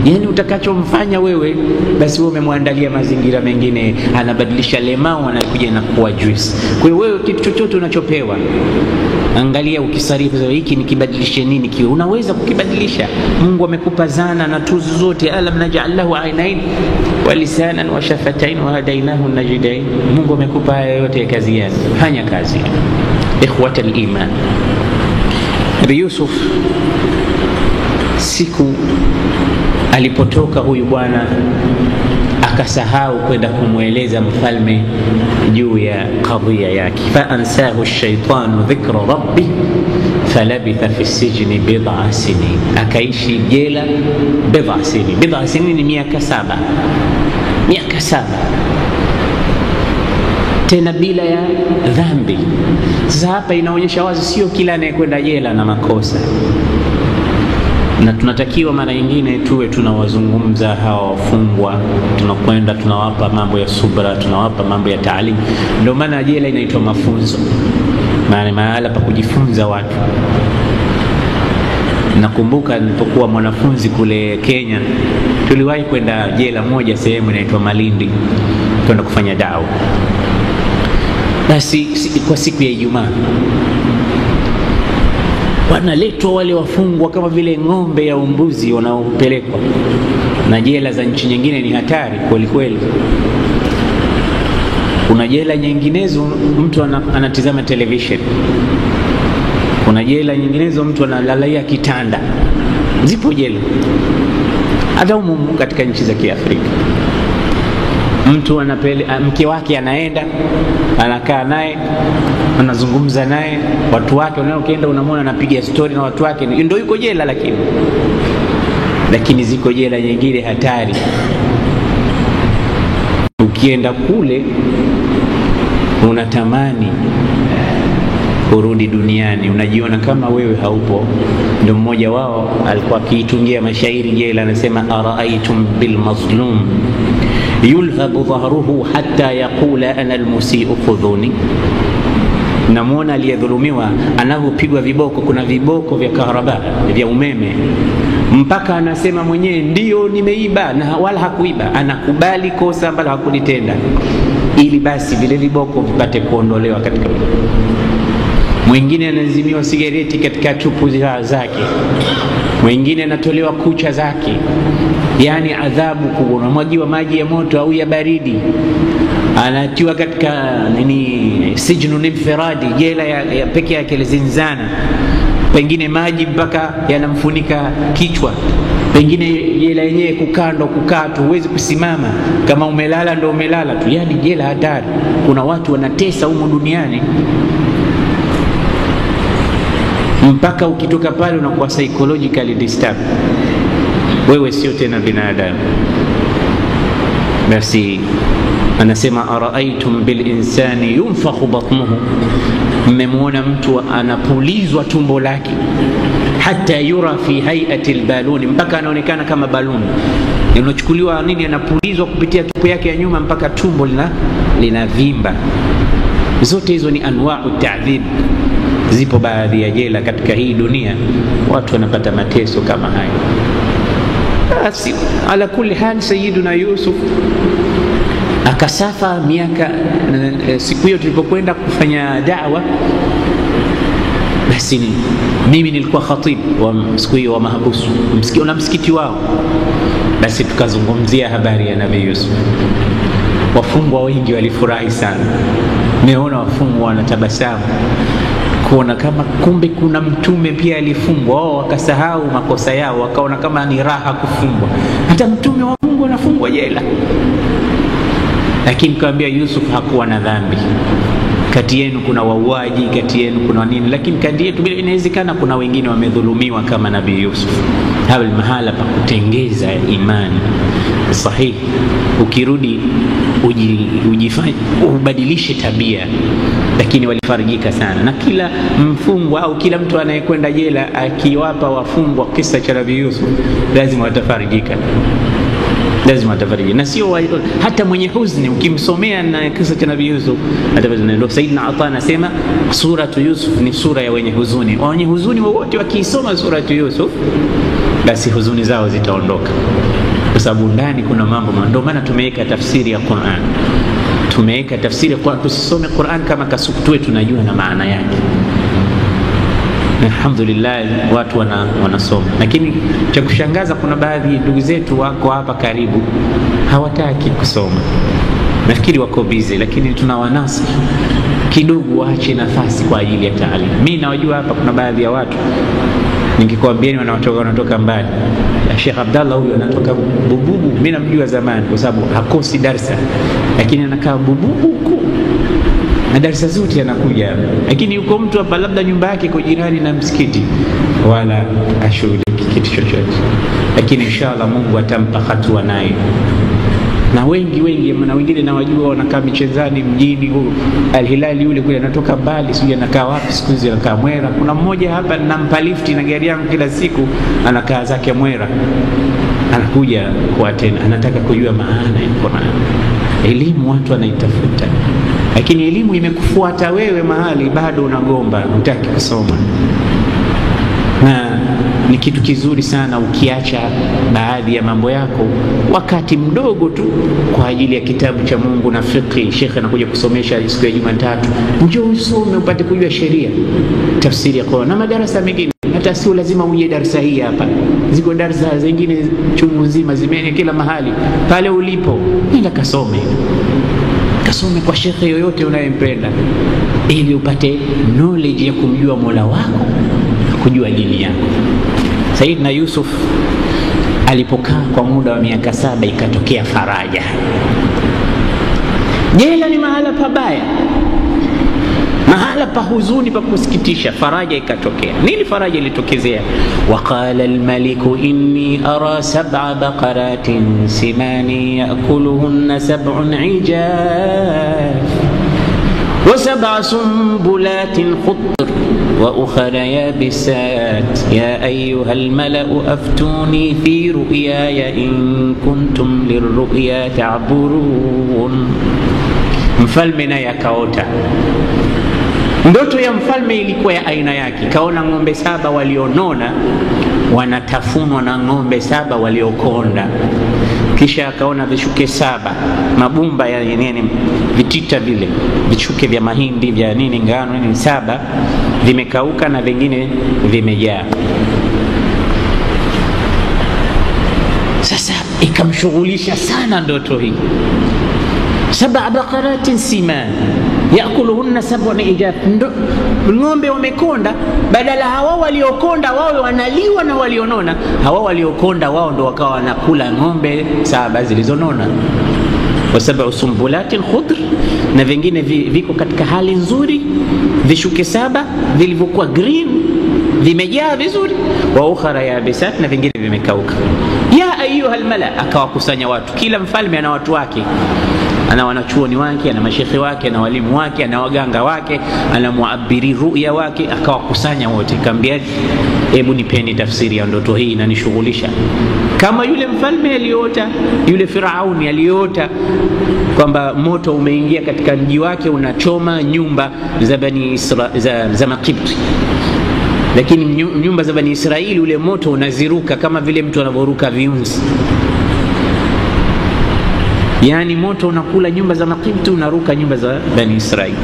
Yani utakachomfanya wewe, basi wewe umemwandalia mazingira mengine, anabadilisha lemao, anakuja na kuwa juice. Kwa hiyo wewe kitu chochote unachopewa, angalia ukisarifu hiki nikibadilishe nini kiwe, unaweza kukibadilisha. Mungu amekupa zana na tuzu zote. Alam naj'al lahu aynayn wa lisanan wa shafatain wa hadainahu najdain. Mungu amekupa haya yote, kazi yake, fanya kazi. Ikhwata al-iman, Nabii Yusuf siku alipotoka huyu bwana akasahau kwenda kumweleza mfalme juu ya kadhia yake. Fa ansahu ash-shaytanu dhikra rabbi falabitha fi as-sijni bid'a sinin, akaishi jela bid'a sinin. Bid'a sinin ni miaka 7 tena bila ya dhambi. Sasa hapa inaonyesha wazi sio kila anayekwenda jela na makosa, na tunatakiwa mara nyingine tuwe tunawazungumza hawa wafungwa, tunakwenda tunawapa mambo ya subra, tunawapa mambo ya taalimu. Ndio maana jela inaitwa mafunzo, maana mahala pa kujifunza watu. Nakumbuka nilipokuwa mwanafunzi kule Kenya, tuliwahi kwenda jela moja sehemu inaitwa Malindi, kwenda kufanya dawa. Basi kwa siku ya Ijumaa wanaletwa wale wafungwa kama vile ng'ombe ya umbuzi wanaopelekwa, na jela za nchi nyingine ni hatari kweli. Kuna jela nyinginezo mtu anatizama television, kuna jela nyinginezo mtu analalia kitanda. Zipo jela hata humu katika nchi za Kiafrika. Mtu mke wake anaenda, anakaa naye, anazungumza naye, watu wake unaokienda unamwona anapiga story na watu wake, ndio yuko jela. Lakini ziko jela nyingine hatari. Ukienda kule unatamani urudi duniani, unajiona kama wewe haupo. Ndio mmoja wao alikuwa akiitungia mashairi jela, anasema araaitum bil mazlum yulhabu dhahruhu hatta yaqula ana almusi'u khudhuni. namuona aliyedhulumiwa anavyopigwa viboko, kuna viboko vya kaharaba vya umeme, mpaka anasema mwenyewe ndio nimeiba, na wala hakuiba, anakubali kosa ambalo hakulitenda, ili basi vile viboko vipate kuondolewa katika. Mwingine anazimiwa sigareti katika chupu zake, mwingine anatolewa kucha zake, yani adhabu kubwa, anamwagiwa maji ya moto au ya baridi, anatiwa katika sijnu infiradi, jela ya peke yake, zinzana, pengine maji mpaka yanamfunika kichwa, pengine jela yenyewe kukaa tu, huwezi kusimama, kama umelala ndo umelala tu, yani jela hatari. Kuna watu wanatesa humu duniani mpaka ukitoka pale unakuwa psychologically disturbed, wewe sio tena binadamu. Basi anasema araaitum bil insani yunfakhu batnuhu, mmemwona mtu anapulizwa tumbo lake, hata yura fi hay'ati albaluni, mpaka anaonekana kama baluni. Unachukuliwa anapulizwa kupitia tupu yake ya nyuma mpaka tumbo linavimba. Zote hizo ni anwa'u ta'dhib. Zipo baadhi ya jela katika hii dunia watu wanapata mateso kama haya. Basi ala kulli hal, Sayyiduna Yusuf akasafa miaka. Siku hiyo tulipokwenda kufanya da'wa, basi mimi nilikuwa khatib wa siku hiyo wa mahabusu na msikiti wao. Basi tukazungumzia habari ya Nabii Yusuf. Wafungwa wengi walifurahi sana, meona wafungwa wanatabasamu kuona kama kumbe kuna mtume pia alifungwa. Wao wakasahau makosa yao, wakaona kama ni raha kufungwa, hata mtume wa Mungu anafungwa jela. Lakini kaambia Yusuf hakuwa na dhambi. Kati yenu kuna wauaji, kati yenu kuna nini, lakini kati yetu bila, inawezekana kuna wengine wamedhulumiwa kama Nabii Yusuf. Hapo ni mahala pa kutengeza imani sahihi. Ukirudi ujifanye ubadilishe tabia. Lakini walifarijika sana, na kila mfungwa au kila mtu anayekwenda jela akiwapa wafungwa kisa cha Nabii Yusuf lazima watafarijika, lazima watafarijika. Na sio hata mwenye huzuni ukimsomea na kisa cha Nabii Yusuf atafarijika. Ndio Sayyidina Ata anasema suratu Yusuf ni sura ya wenye huzuni. Wenye huzuni wote wakisoma suratu Yusuf basi huzuni zao zitaondoka, kwa sababu ndani kuna mambo. Ndio maana tumeweka tafsiri ya Qur'an, tumeweka tafsiri kwa tusisome Qur'an kama kasuku wetu tunajua na maana yake. Alhamdulillah watu wanasoma, lakini cha kushangaza kuna baadhi ya ndugu zetu wako hapa karibu hawataki kusoma. Nafikiri wako busy, lakini tunawanasi kidogo waache nafasi kwa ajili ya taalimu. Mimi nawajua hapa kuna baadhi ya watu nikikwambieni wanatoka mbali. Sheikh Abdallah huyo anatoka Bububu, mimi namjua zamani kwa sababu hakosi darasa, lakini anakaa Bububu huko na darasa zote anakuja. Lakini yuko mtu hapa labda nyumba yake kwa jirani na msikiti, wala ashughuliki kitu chochote. Lakini inshallah Mungu atampa hatua naye. Na wengi na wengine nawajua wanakaa Michezani mjini huko. Al-Hilali yule kule anatoka mbali, sio anakaa wapi siku hizi, anakaa Mwera. Kuna mmoja hapa nampa lifti na gari yangu kila siku, anakaa zake Mwera, anakuja kwa tena, anataka kujua maana ya Qur'an. Elimu watu wanaitafuta, lakini elimu imekufuata wewe mahali bado unagomba, hutaki kusoma. Na ni kitu kizuri sana ukiacha baadhi ya mambo yako wakati mdogo tu kwa ajili ya kitabu cha Mungu na fiqh. Sheikh anakuja kusomesha siku ya Jumatatu, njoo usome upate kujua sheria, tafsiri ya Qur'an na madarasa mengine. Hata sio lazima uje darasa hii hapa, ziko darasa zingine chungu nzima zimeenea kila mahali. Pale ulipo nenda kasome kwa shekhe yoyote unayempenda, ili upate knowledge ya kumjua Mola wako, kujua dini yako. Sayyidina Yusuf alipokaa kwa muda wa miaka 7 ikatokea faraja. Jela ni mahala pabaya, mahala pa huzuni, pa kusikitisha. Faraja ikatokea. Nini faraja ilitokezea? Waqala almaliku inni ara 7 baqaratin simani yakuluhunna 7 ijaf wa 7 sumbulatin khudr wa ukhra yabisat ya ayyuha almalau aftuni fi ru'yaya in kuntum lirru'ya ta'burun. Mfalme naye akaota. Ndoto ya mfalme ilikuwa ya aina yake. Kaona ng'ombe 7 walionona wanatafunwa na ng'ombe 7 waliokonda. Kisha akaona vishuke 7, mabumba ya nini, vitita vile, vishuke vya mahindi vya nini, ngano nini, 7 vimekauka na vingine vimejaa. Sasa ikamshughulisha sana ndoto hii. 7 baqaratin siman yakuluhunna 7 ijaf. Ng'ombe wamekonda, badala hawa waliokonda wao wanaliwa na walionona, hawa waliokonda wao ndo wakawa wanakula ng'ombe 7 zilizonona. Wa 7 sumbulatin khudr, na vingine viko katika hali nzuri, vishuke 7 vilivyokuwa green vimejaa vizuri. Wa ukhra yabisat, na vingine vimekauka. Ya ayuha almala, akawakusanya watu. Kila mfalme ana watu wake, ana wanachuoni wake, ana mashekhi wake, ana walimu wake, ana waganga wake, ana muabiri ruya wake. Akawakusanya wote, akamwambia hebu nipeni tafsiri ya ndoto hii na nishughulisha. Kama yule mfalme aliota, yule Firauni aliota kwamba moto umeingia katika mji wake unachoma nyumba za Bani Israili za Makibti, lakini nyumba za Bani Israili ule moto unaziruka kama vile mtu anavoruka viunzi. Yani moto unakula nyumba za Makibti, unaruka nyumba za Bani Israili.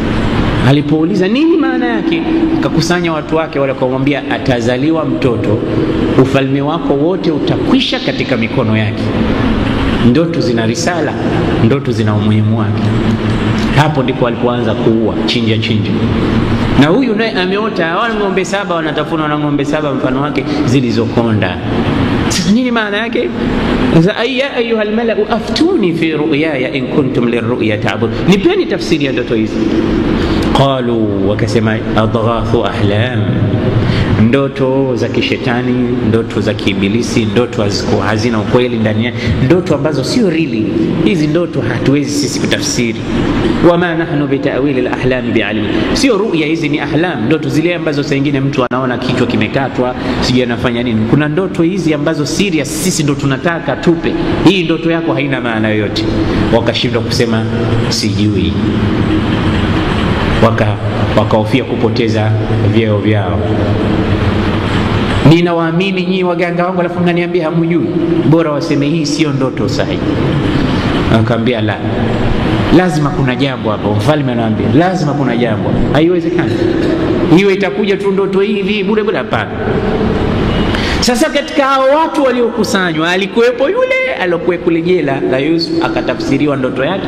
Alipouliza nini maana yake, akakusanya watu wake wale, kumwambia atazaliwa mtoto, ufalme wako wote utakwisha katika mikono yake. Ndoto zina risala, ndoto zina umuhimu wake. Hapo ndipo alipoanza kuua, chinja. Na huyu naye ameota wale ng'ombe 7 wanatafunwa na ng'ombe 7 mfano wake zilizokonda. Sasa nini maana yake? Ya ayuha almalau aftuni fi ru'yaya in kuntum lirru'ya ta'bud. Nipeni tafsiri ya ndoto hizi. Qalu, wakasema adghathu ahlam, ndoto za kishetani, ndoto za kiibilisi, ndoto hazina ukweli ndani yake, ndoto ambazo sio really. Hizi ndoto hatuwezi sisi kutafsiri. Wama nahnu bitawili alahlam bi'alim, sio ru'ya hizi, ni ahlam, ndoto zile ambazo saa nyingine mtu anaona kichwa kimekatwa, sije anafanya nini. Kuna ndoto hizi ambazo serious, sisi ndo tunataka tupe. Hii ndoto yako haina maana yoyote. Wakashindwa kusema sijui, wakahofia kupoteza vyeo vyao. Ninawaamini nyinyi waganga wangu, alafu mnaniambia hamjui, bora waseme hii sio ndoto sahihi. Akamwambia la, lazima kuna jambo hapo. Mfalme anaambia lazima kuna jambo, haiwezekani hiyo itakuja tu ndoto hivi bure bure, hapana. Sasa katika hao watu waliokusanywa alikuwepo yule aliyokuwa kule jela la Yusuf, akatafsiriwa ndoto yake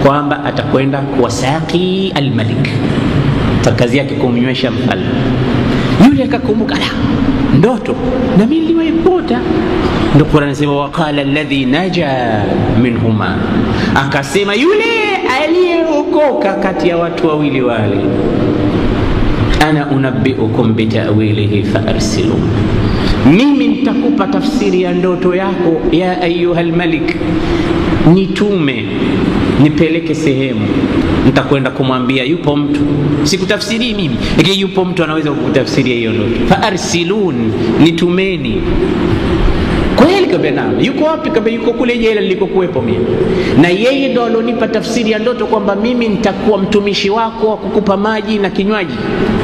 kwamba atakwenda kuwasaki almalik, kazi yake kumnywesha mfalme. Yule akakumbuka, ndoto na mimi niliwaipota. Ndio Qur'an inasema waqala alladhi naja minhuma, akasema yule aliyeokoka kati ya watu wawili wale, ana unabbiukum bitawilihi faarsilu, mimi nitakupa tafsiri ya ndoto yako ya ayuha almalik, nitume nipeleke sehemu, nitakwenda kumwambia yupo mtu, sikutafsiri mimi, lakini yupo mtu anaweza kukutafsiria hiyo ndoto. Faarsilun, nitumeni. Kweli kabisa, yuko wapi? Kabisa yuko kule jela nilikokuwepo mimi, na yeye ndo alonipa tafsiri ya ndoto kwamba mimi nitakuwa mtumishi wako wa kukupa maji na kinywaji,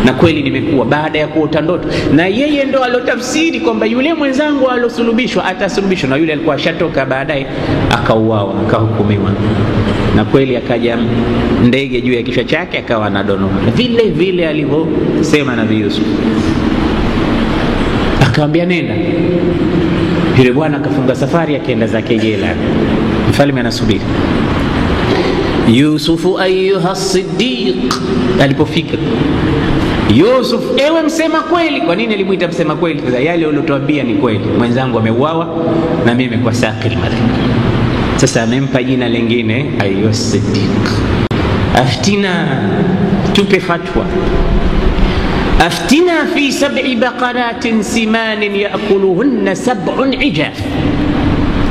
na kweli nimekuwa baada ya kuota ndoto. Na yeye ndo alotafsiri kwamba yule mwenzangu alosulubishwa atasulubishwa, na yule alikuwa ashatoka baadaye akauawa, akahukumiwa. Na kweli akaja ndege juu ya kichwa chake akawa anadonoa vile vile alivyosema Nabii Yusuf. Akamwambia nenda. Yule bwana akafunga safari akaenda zake jela. Mfalme anasubiri. Yusufu ayuha siddiq, alipofika Yusuf, ewe msema kweli. Kwa nini alimuita msema kweli? Kwa yale ulotuambia ni kweli, mwenzangu ameuawa na mimi nimekuwa saqil malik. Sasa amempa jina lingine ayuha siddiq. Aftina, tupe fatwa. أفتنا في 7 بقرات سمان يأكلهن 7 عجاف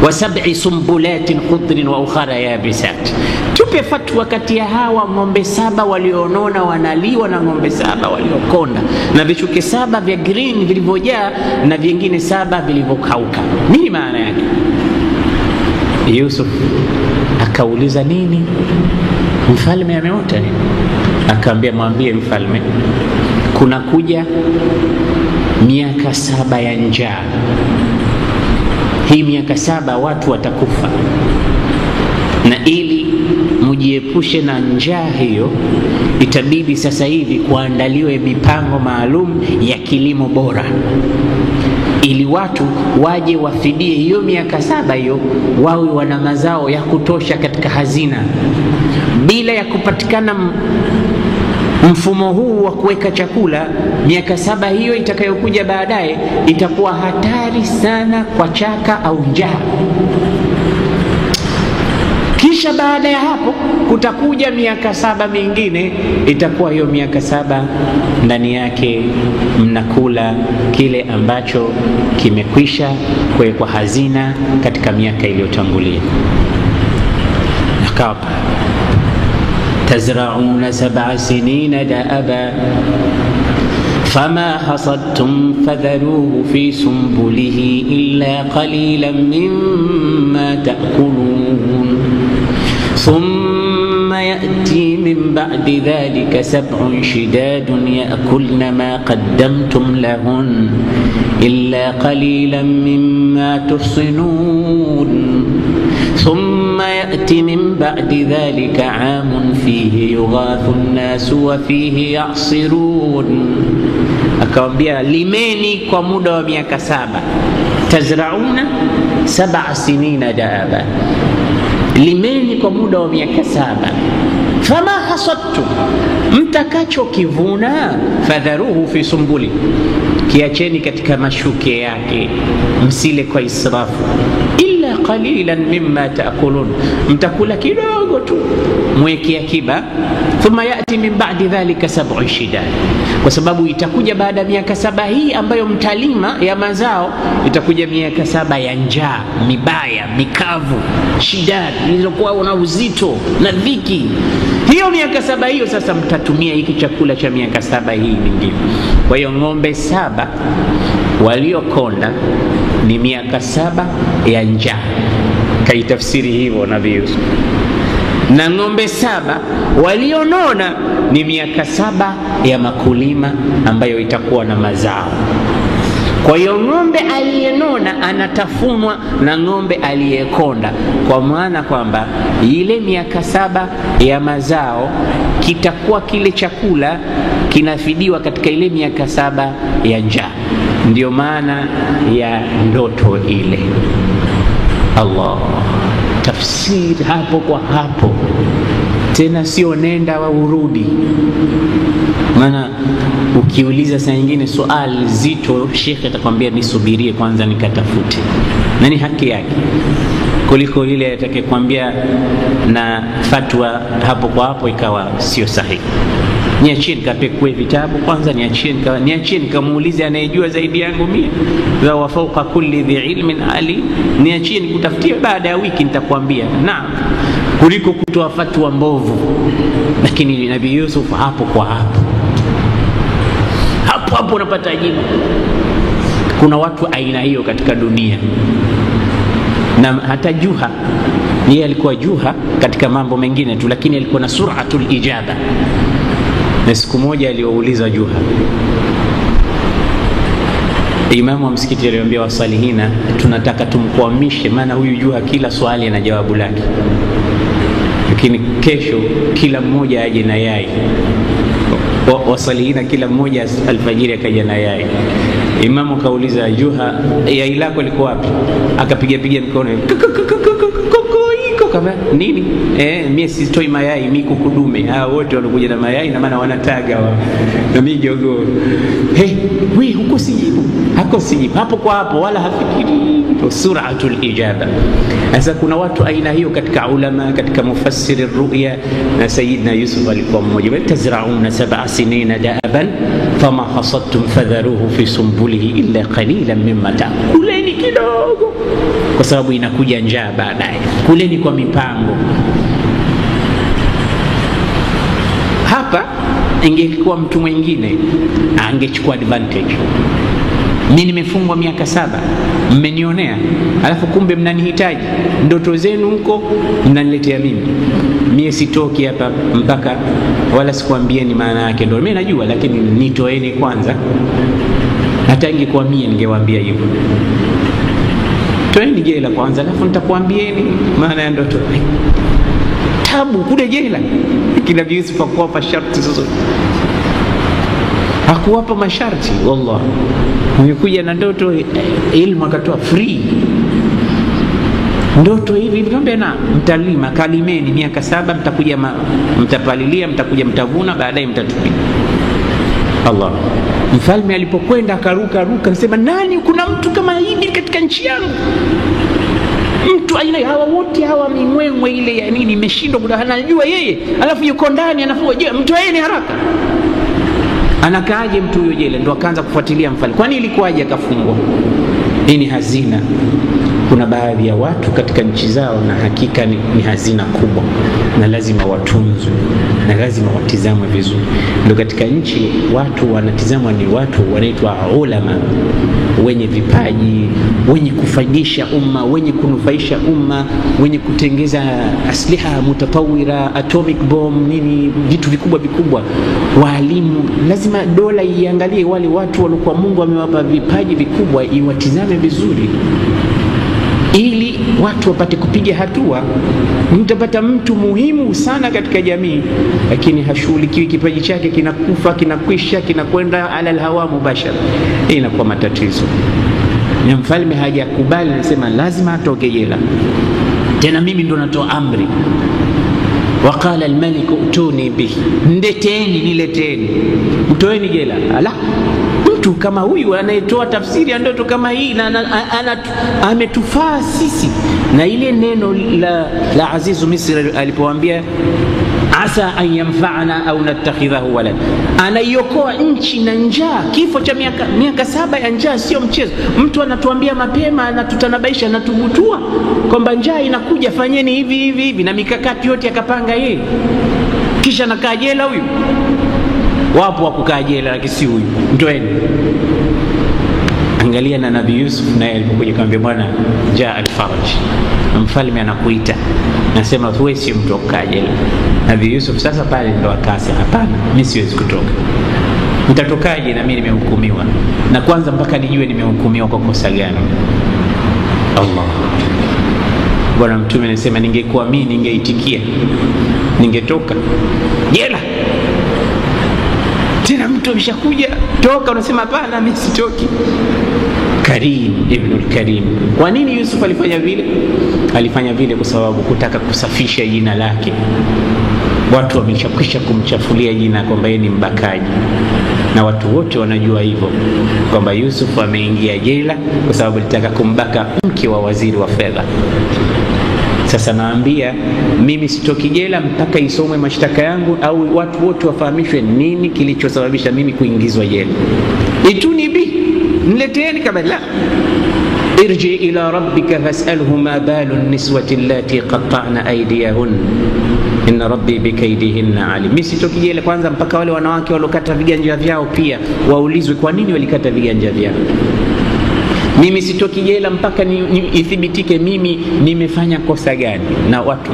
و7 سنبلات خضر وأخرى يابسات. Tupe fatwa kati ya hawa ng'ombe 7 walionona wanaliwa na ng'ombe 7 waliokonda, na vishuke 7 vya green vilivyojaa na vingine 7 vilivyokauka. Nini maana yake? Yusuf akauliza nini? Mfalme ameota. Akaambia, mwambie mfalme kuna kuja miaka 7 ya njaa. Hii miaka 7 watu watakufa, na ili mujiepushe na njaa hiyo, itabidi sasa hivi kuandaliwe mipango maalum ya kilimo bora, ili watu waje wafidie hiyo miaka 7 hiyo, wawe wana mazao ya kutosha katika hazina. Bila ya kupatikana mfumo huu wa kuweka chakula, miaka 7 hiyo itakayokuja baadaye itakuwa hatari sana kwa chaka au njaa. Kisha baada ya hapo kutakuja miaka 7 mingine, itakuwa hiyo miaka 7 ndani yake mnakula kile ambacho kimekwisha kuwekwa hazina katika miaka iliyotangulia. Akawa تزرعون 7 سنين دأبا فما حصدتم فذروه في سنبله إلا قليلا مما تأكلون ثم يأتي من بعد ذلك 7 شداد يأكلن ما قدمتم لهن إلا قليلا مما تحصنون ثم يأتي من بعد ذلك عام فيه يغاث الناس وفيه يعصرون. Akawambia, limeni kwa muda wa miaka 7. Tazrauna 7 sinina daaba, limeni kwa muda wa miaka 7. Fama hasadtum, mtakacho kivuna, fadharuhu fi sumbuli, kiacheni katika mashuke yake, msile kwa israfu. Illa qalilan mimma taakulun, mtakula kidogo tu, mweke akiba. Thumma yati min ba'di dhalika 7 shidad, kwa sababu itakuja baada ya miaka 7 hii ambayo mtalima ya mazao, itakuja miaka 7 ya njaa mibaya mikavu, shidad ilizokuwa na uzito na dhiki. Hiyo miaka 7 hiyo sasa mtatumia hiki chakula cha miaka 7 hii mingine. Kwa hiyo ng'ombe 7 waliokonda ni miaka 7 ya njaa, kaitafsiri hivyo Nabii Yusuf. Na ng'ombe 7 walionona ni miaka 7 ya makulima ambayo itakuwa na mazao. Kwa hiyo ng'ombe aliyenona anatafunwa na ng'ombe aliyekonda, kwa maana kwamba ile miaka 7 ya mazao kitakuwa kile chakula kinafidiwa katika ile miaka 7 ya njaa. Ndio maana ya ndoto ile. Allah, tafsiri hapo kwa hapo, tena sio nenda wa urudi. Maana ukiuliza saa nyingine swali zito, shekhe atakwambia nisubirie kwanza nikatafute, na ni haki yake, kuliko ile atakayekwambia na fatwa hapo kwa hapo ikawa sio sahihi. Niachie nikapekue vitabu kwanza, niachie nikamuulize anayejua zaidi yangu mimi, wa fawqa kulli dhi ilmin ali, niachie nikutafutie, baada ya wiki nitakwambia naam, kuliko kutoa fatwa mbovu. Lakini Nabii Yusuf hapo kwa hapo unapata jibu. Kuna watu aina hiyo katika dunia, na hata Juha, yeye alikuwa Juha katika mambo mengine tu, lakini alikuwa na suratul ijaba. Na siku moja aliouliza Juha, imamu wa msikiti aliwaambia wasalihina, tunataka tumkwamishe, maana huyu Juha kila swali na jawabu lake, lakini kesho kila mmoja aje na yai. Wasalihina kila mmoja alfajiri akaja na yai. Imamu kauliza Juha, yai lako liko wapi? Akapiga mikono, kama nini? Mimi sitoi mayai, mimi kukudume. Wote wanakuja na mayai, na maana wanataga na mimi jogoo. Wewe huko sijibu, hapo kwa hapo, wala hafikiri. Suratul ijaba. Sasa kuna watu aina hiyo katika ulama, katika mufassiri ru'ya, na Sayyidina Yusuf alikuwa mmoja. Tazrauna 7 sinina da'aban fama hasadtum fadharuhu fi sumbulihi illa qalilan mimma ta'kuleni kidogo, kwa sababu inakuja njaa baadaye. Kuleni kwa mipango. Hapa ingekuwa mtu mwingine angechukua advantage, mimi nimefungwa miaka 7, mmenionea, alafu kumbe mnanihitaji, ndoto zenu huko mnaniletea mimi sitoki hapa mpaka, wala sikuambieni maana yake, ndio mimi najua, lakini nitoeni kwanza. Hata ingekuwa mimi ningewaambia hivyo, toeni jela kwanza, alafu nitakwambieni maana ya ndoto. Tabu kule jela. Kila Yusuf hakuwapa sharti zozote, hakuwapa masharti. Wallah, umekuja na ndoto, ilmu akatoa free. Ndoto hivi niombe na mtalima, kalimeni miaka 7, mtakuja mtapalilia, mtakuja mtavuna, baadaye mtatupia. Allah. Mfalme alipokwenda akaruka akasema, nani, kuna mtu kama hivi katika nchi yangu? Mtu aina hawa wote hawa mimwemwe ile ya nini, imeshindwa kudahana, anajua yeye, alafu yuko ndani anafua. Je, mtoeni haraka. Anakaaje mtu huyo jela? Ndio akaanza kufuatilia mfalme, kwani ilikuwaje akafungwa? Hii ni hazina. Kuna baadhi ya watu katika nchi zao, na hakika ni hazina kubwa, na lazima watunzwe, na lazima watizamwe vizuri. Ndio katika nchi watu wanatizamwa ni watu wanaitwa ulama, wenye vipaji, wenye kufaidisha umma, wenye kunufaisha umma, wenye kutengeza asliha mutatawira, atomic bomb, nini, vitu vikubwa. Walimu, lazima dola iangalie wale watu waliokuwa Mungu amewapa vipaji vikubwa, iwatizame vizuri ili watu wapate kupiga hatua. Mtapata mtu muhimu sana katika jamii, lakini hashughulikiwi, kipaji chake kinakufa, kinakwisha, kinakwenda ala alhawa mubashara. Hii inakuwa matatizo. Na mfalme hajakubali, anasema lazima atoke jela. Tena mimi ndo natoa amri. Waqala almalik utuni bihi, ndeteni, nileteni, mtoeni jela. Ala, mtu kama huyu anayetoa tafsiri ya ndoto kama hii, na ametufaa sisi. Na ile neno la Azizu Misri alipoambia asa an yanfa'ana au natakhidhahu walad, anaiokoa nchi na njaa. Kifo cha miaka 7 ya njaa sio mchezo. Mtu anatuambia mapema, anatutanabaisha, anatubutua kwamba njaa inakuja, fanyeni hivi, na mikakati yote akapanga yeye, kisha nakaa jela huyu. Wapo wakukaa jela, lakini si huyu. Mtoeni. Angalia na Nabii Yusuf, naye alipokuja akamwambia, bwana, jaa al-faraj, mfalme anakuita, nasema wewe si mtu kukaa jela. Nabii Yusuf sasa pale ndo akasema, hapana, mimi siwezi kutoka. Nitatokaje na mimi nimehukumiwa? Na kwanza mpaka nijue nimehukumiwa kwa kosa gani. Allah. Bwana Mtume anasema, ningekuwa mimi ningeitikia, ningetoka jela. Tena mtu ameshakuja, toka, unasema hapana, mimi sitoki. Karim ibn al-Karim. Kwa nini Yusuf alifanya vile? Alifanya vile kwa sababu kutaka kusafisha jina lake. Watu wameshakwisha kumchafulia jina kwamba yeye ni mbakaji, na watu wote wanajua hivyo kwamba Yusuf ameingia jela kwa sababu alitaka kumbaka mke wa waziri wa fedha. Sasa naambia mimi sitoki jela mpaka isomwe mashtaka yangu, au watu wote wafahamishwe nini kilichosababisha mimi kuingizwa jela. Ituni bi, nileteeni kabla. Irji ila rabbika fas'alhu ma balu an-niswati allati qatta'na aydiyahun inna rabbi bikaydihinna alim. Mimi sitoki jela kwanza mpaka wale wanawake walokata viganja vyao pia waulizwe kwa nini walikata viganja vyao. Mimi sitoki jela mpaka ithibitike mimi nimefanya kosa gani. Na watu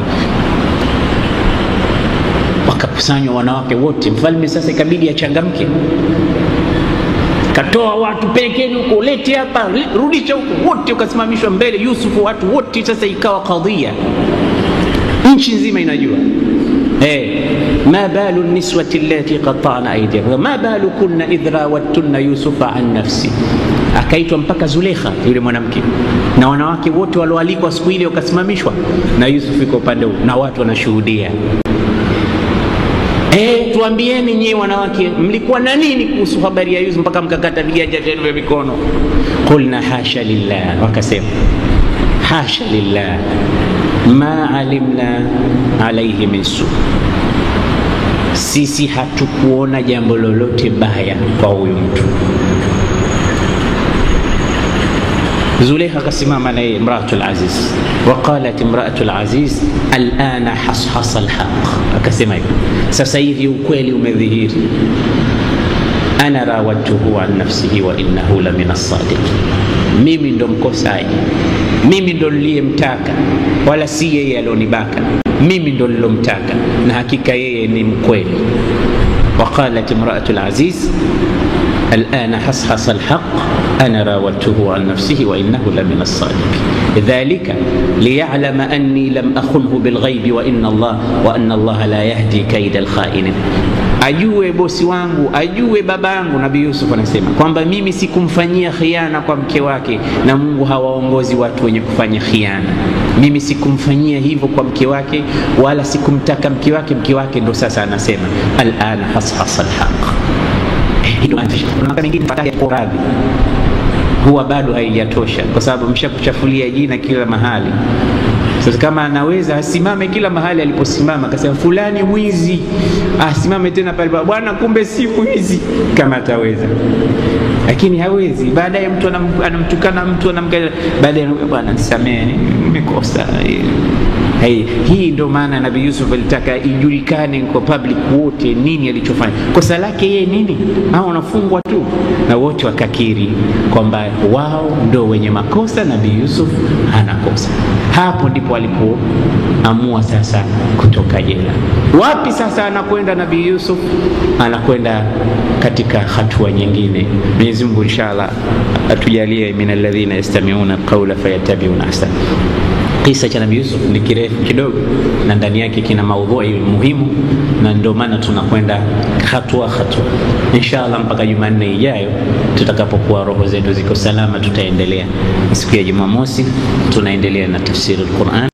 wakakusanywa, wanawake wote. Mfalme sasa ikabidi achangamke, katoa watu, pelekeni huko, lete hapa, rudisha huko, wote ukasimamishwa mbele Yusuf. Watu wote sasa ikawa kadhia, nchi nzima inajua. Ma balu niswati allati qatta'na aydiyahum ma balu kunna idra wattunna Yusufa an nafsi. Akaitwa mpaka Zulekha, yule mwanamke, na wanawake wote walioalikwa siku ile wakasimamishwa, na Yusuf yuko upande huu na watu wanashuhudia. Tuambieni nyie wanawake, mlikuwa na nini kuhusu habari ya Yusuf mpaka mkakata viganja vyenu vya mikono? Qulna hasha lillah, wakasema hasha lillah ma alimna alayhi min su, sisi hatukuona jambo lolote baya kwa huyu mtu. Zulekha akasimama naye imraatul aziz, waqalat imraatul aziz alana hashasa alhaq, akasema hivi, sasa hivi ukweli umedhihiri. ana rawatuhu an nafsihi wa innahu la min as-sadiqin. Mimi ndo mkosaji, mimi ndo niliyemtaka, wala si yeye alionibaka. Mimi ndo nilomtaka na hakika yeye ni mkweli. وقالت امرأة العزيز الآن حصحص الحق أنا راودته عن نفسه وإنه لمن الصادقين ذلك ليعلم أني لم أخنه بالغيب وأن الله لا يهدي كيد الخائنين. Ajue bosi wangu, ajue babangu. Nabii Yusuf anasema kwamba mimi sikumfanyia khiana kwa mke wake, na Mungu hawaongozi watu wenye kufanya khiana. Mimi sikumfanyia hivyo kwa mke wake, wala sikumtaka mke wake. Mke wake ndo sasa anasema al'ana hashasa al-haq. Kuna mengine fataki kwa radhi huwa bado haijatosha, kwa sababu mshakuchafulia jina kila mahali. Sasa kama anaweza asimame kila mahali aliposimama, akasema fulani mwizi, asimame tena pale, bwana kumbe si mwizi, kama ataweza. Lakini hawezi. Baadaye mtu anamtukana mtu, anamgaya, baadaye bwana nisamee, nimekosa. Hii ndio maana Nabii Yusuf alitaka ijulikane kwa public wote nini alichofanya. Kosa lake yeye nini? Unafungwa tu. Na wote wakakiri kwamba wao ndio wenye makosa, Nabii Yusuf hana kosa. Hapo ndipo alipoamua sasa kutoka jela. Wapi sasa anakwenda Nabii Yusuf? Anakwenda katika hatua nyingine. Mwenyezi Mungu inshallah atujalie minal ladhina yastami'una qawla fayattabi'una ahsana. Kisa cha Nabii Yusuf ni kirefu kidogo, na ndani yake kina maudhui muhimu, na ndio maana tunakwenda hatua hatua. Inshallah mpaka Jumanne ijayo tutakapokuwa roho zetu ziko salama, tutaendelea. Siku ya Jumamosi tunaendelea na tafsiri al-Qur'an.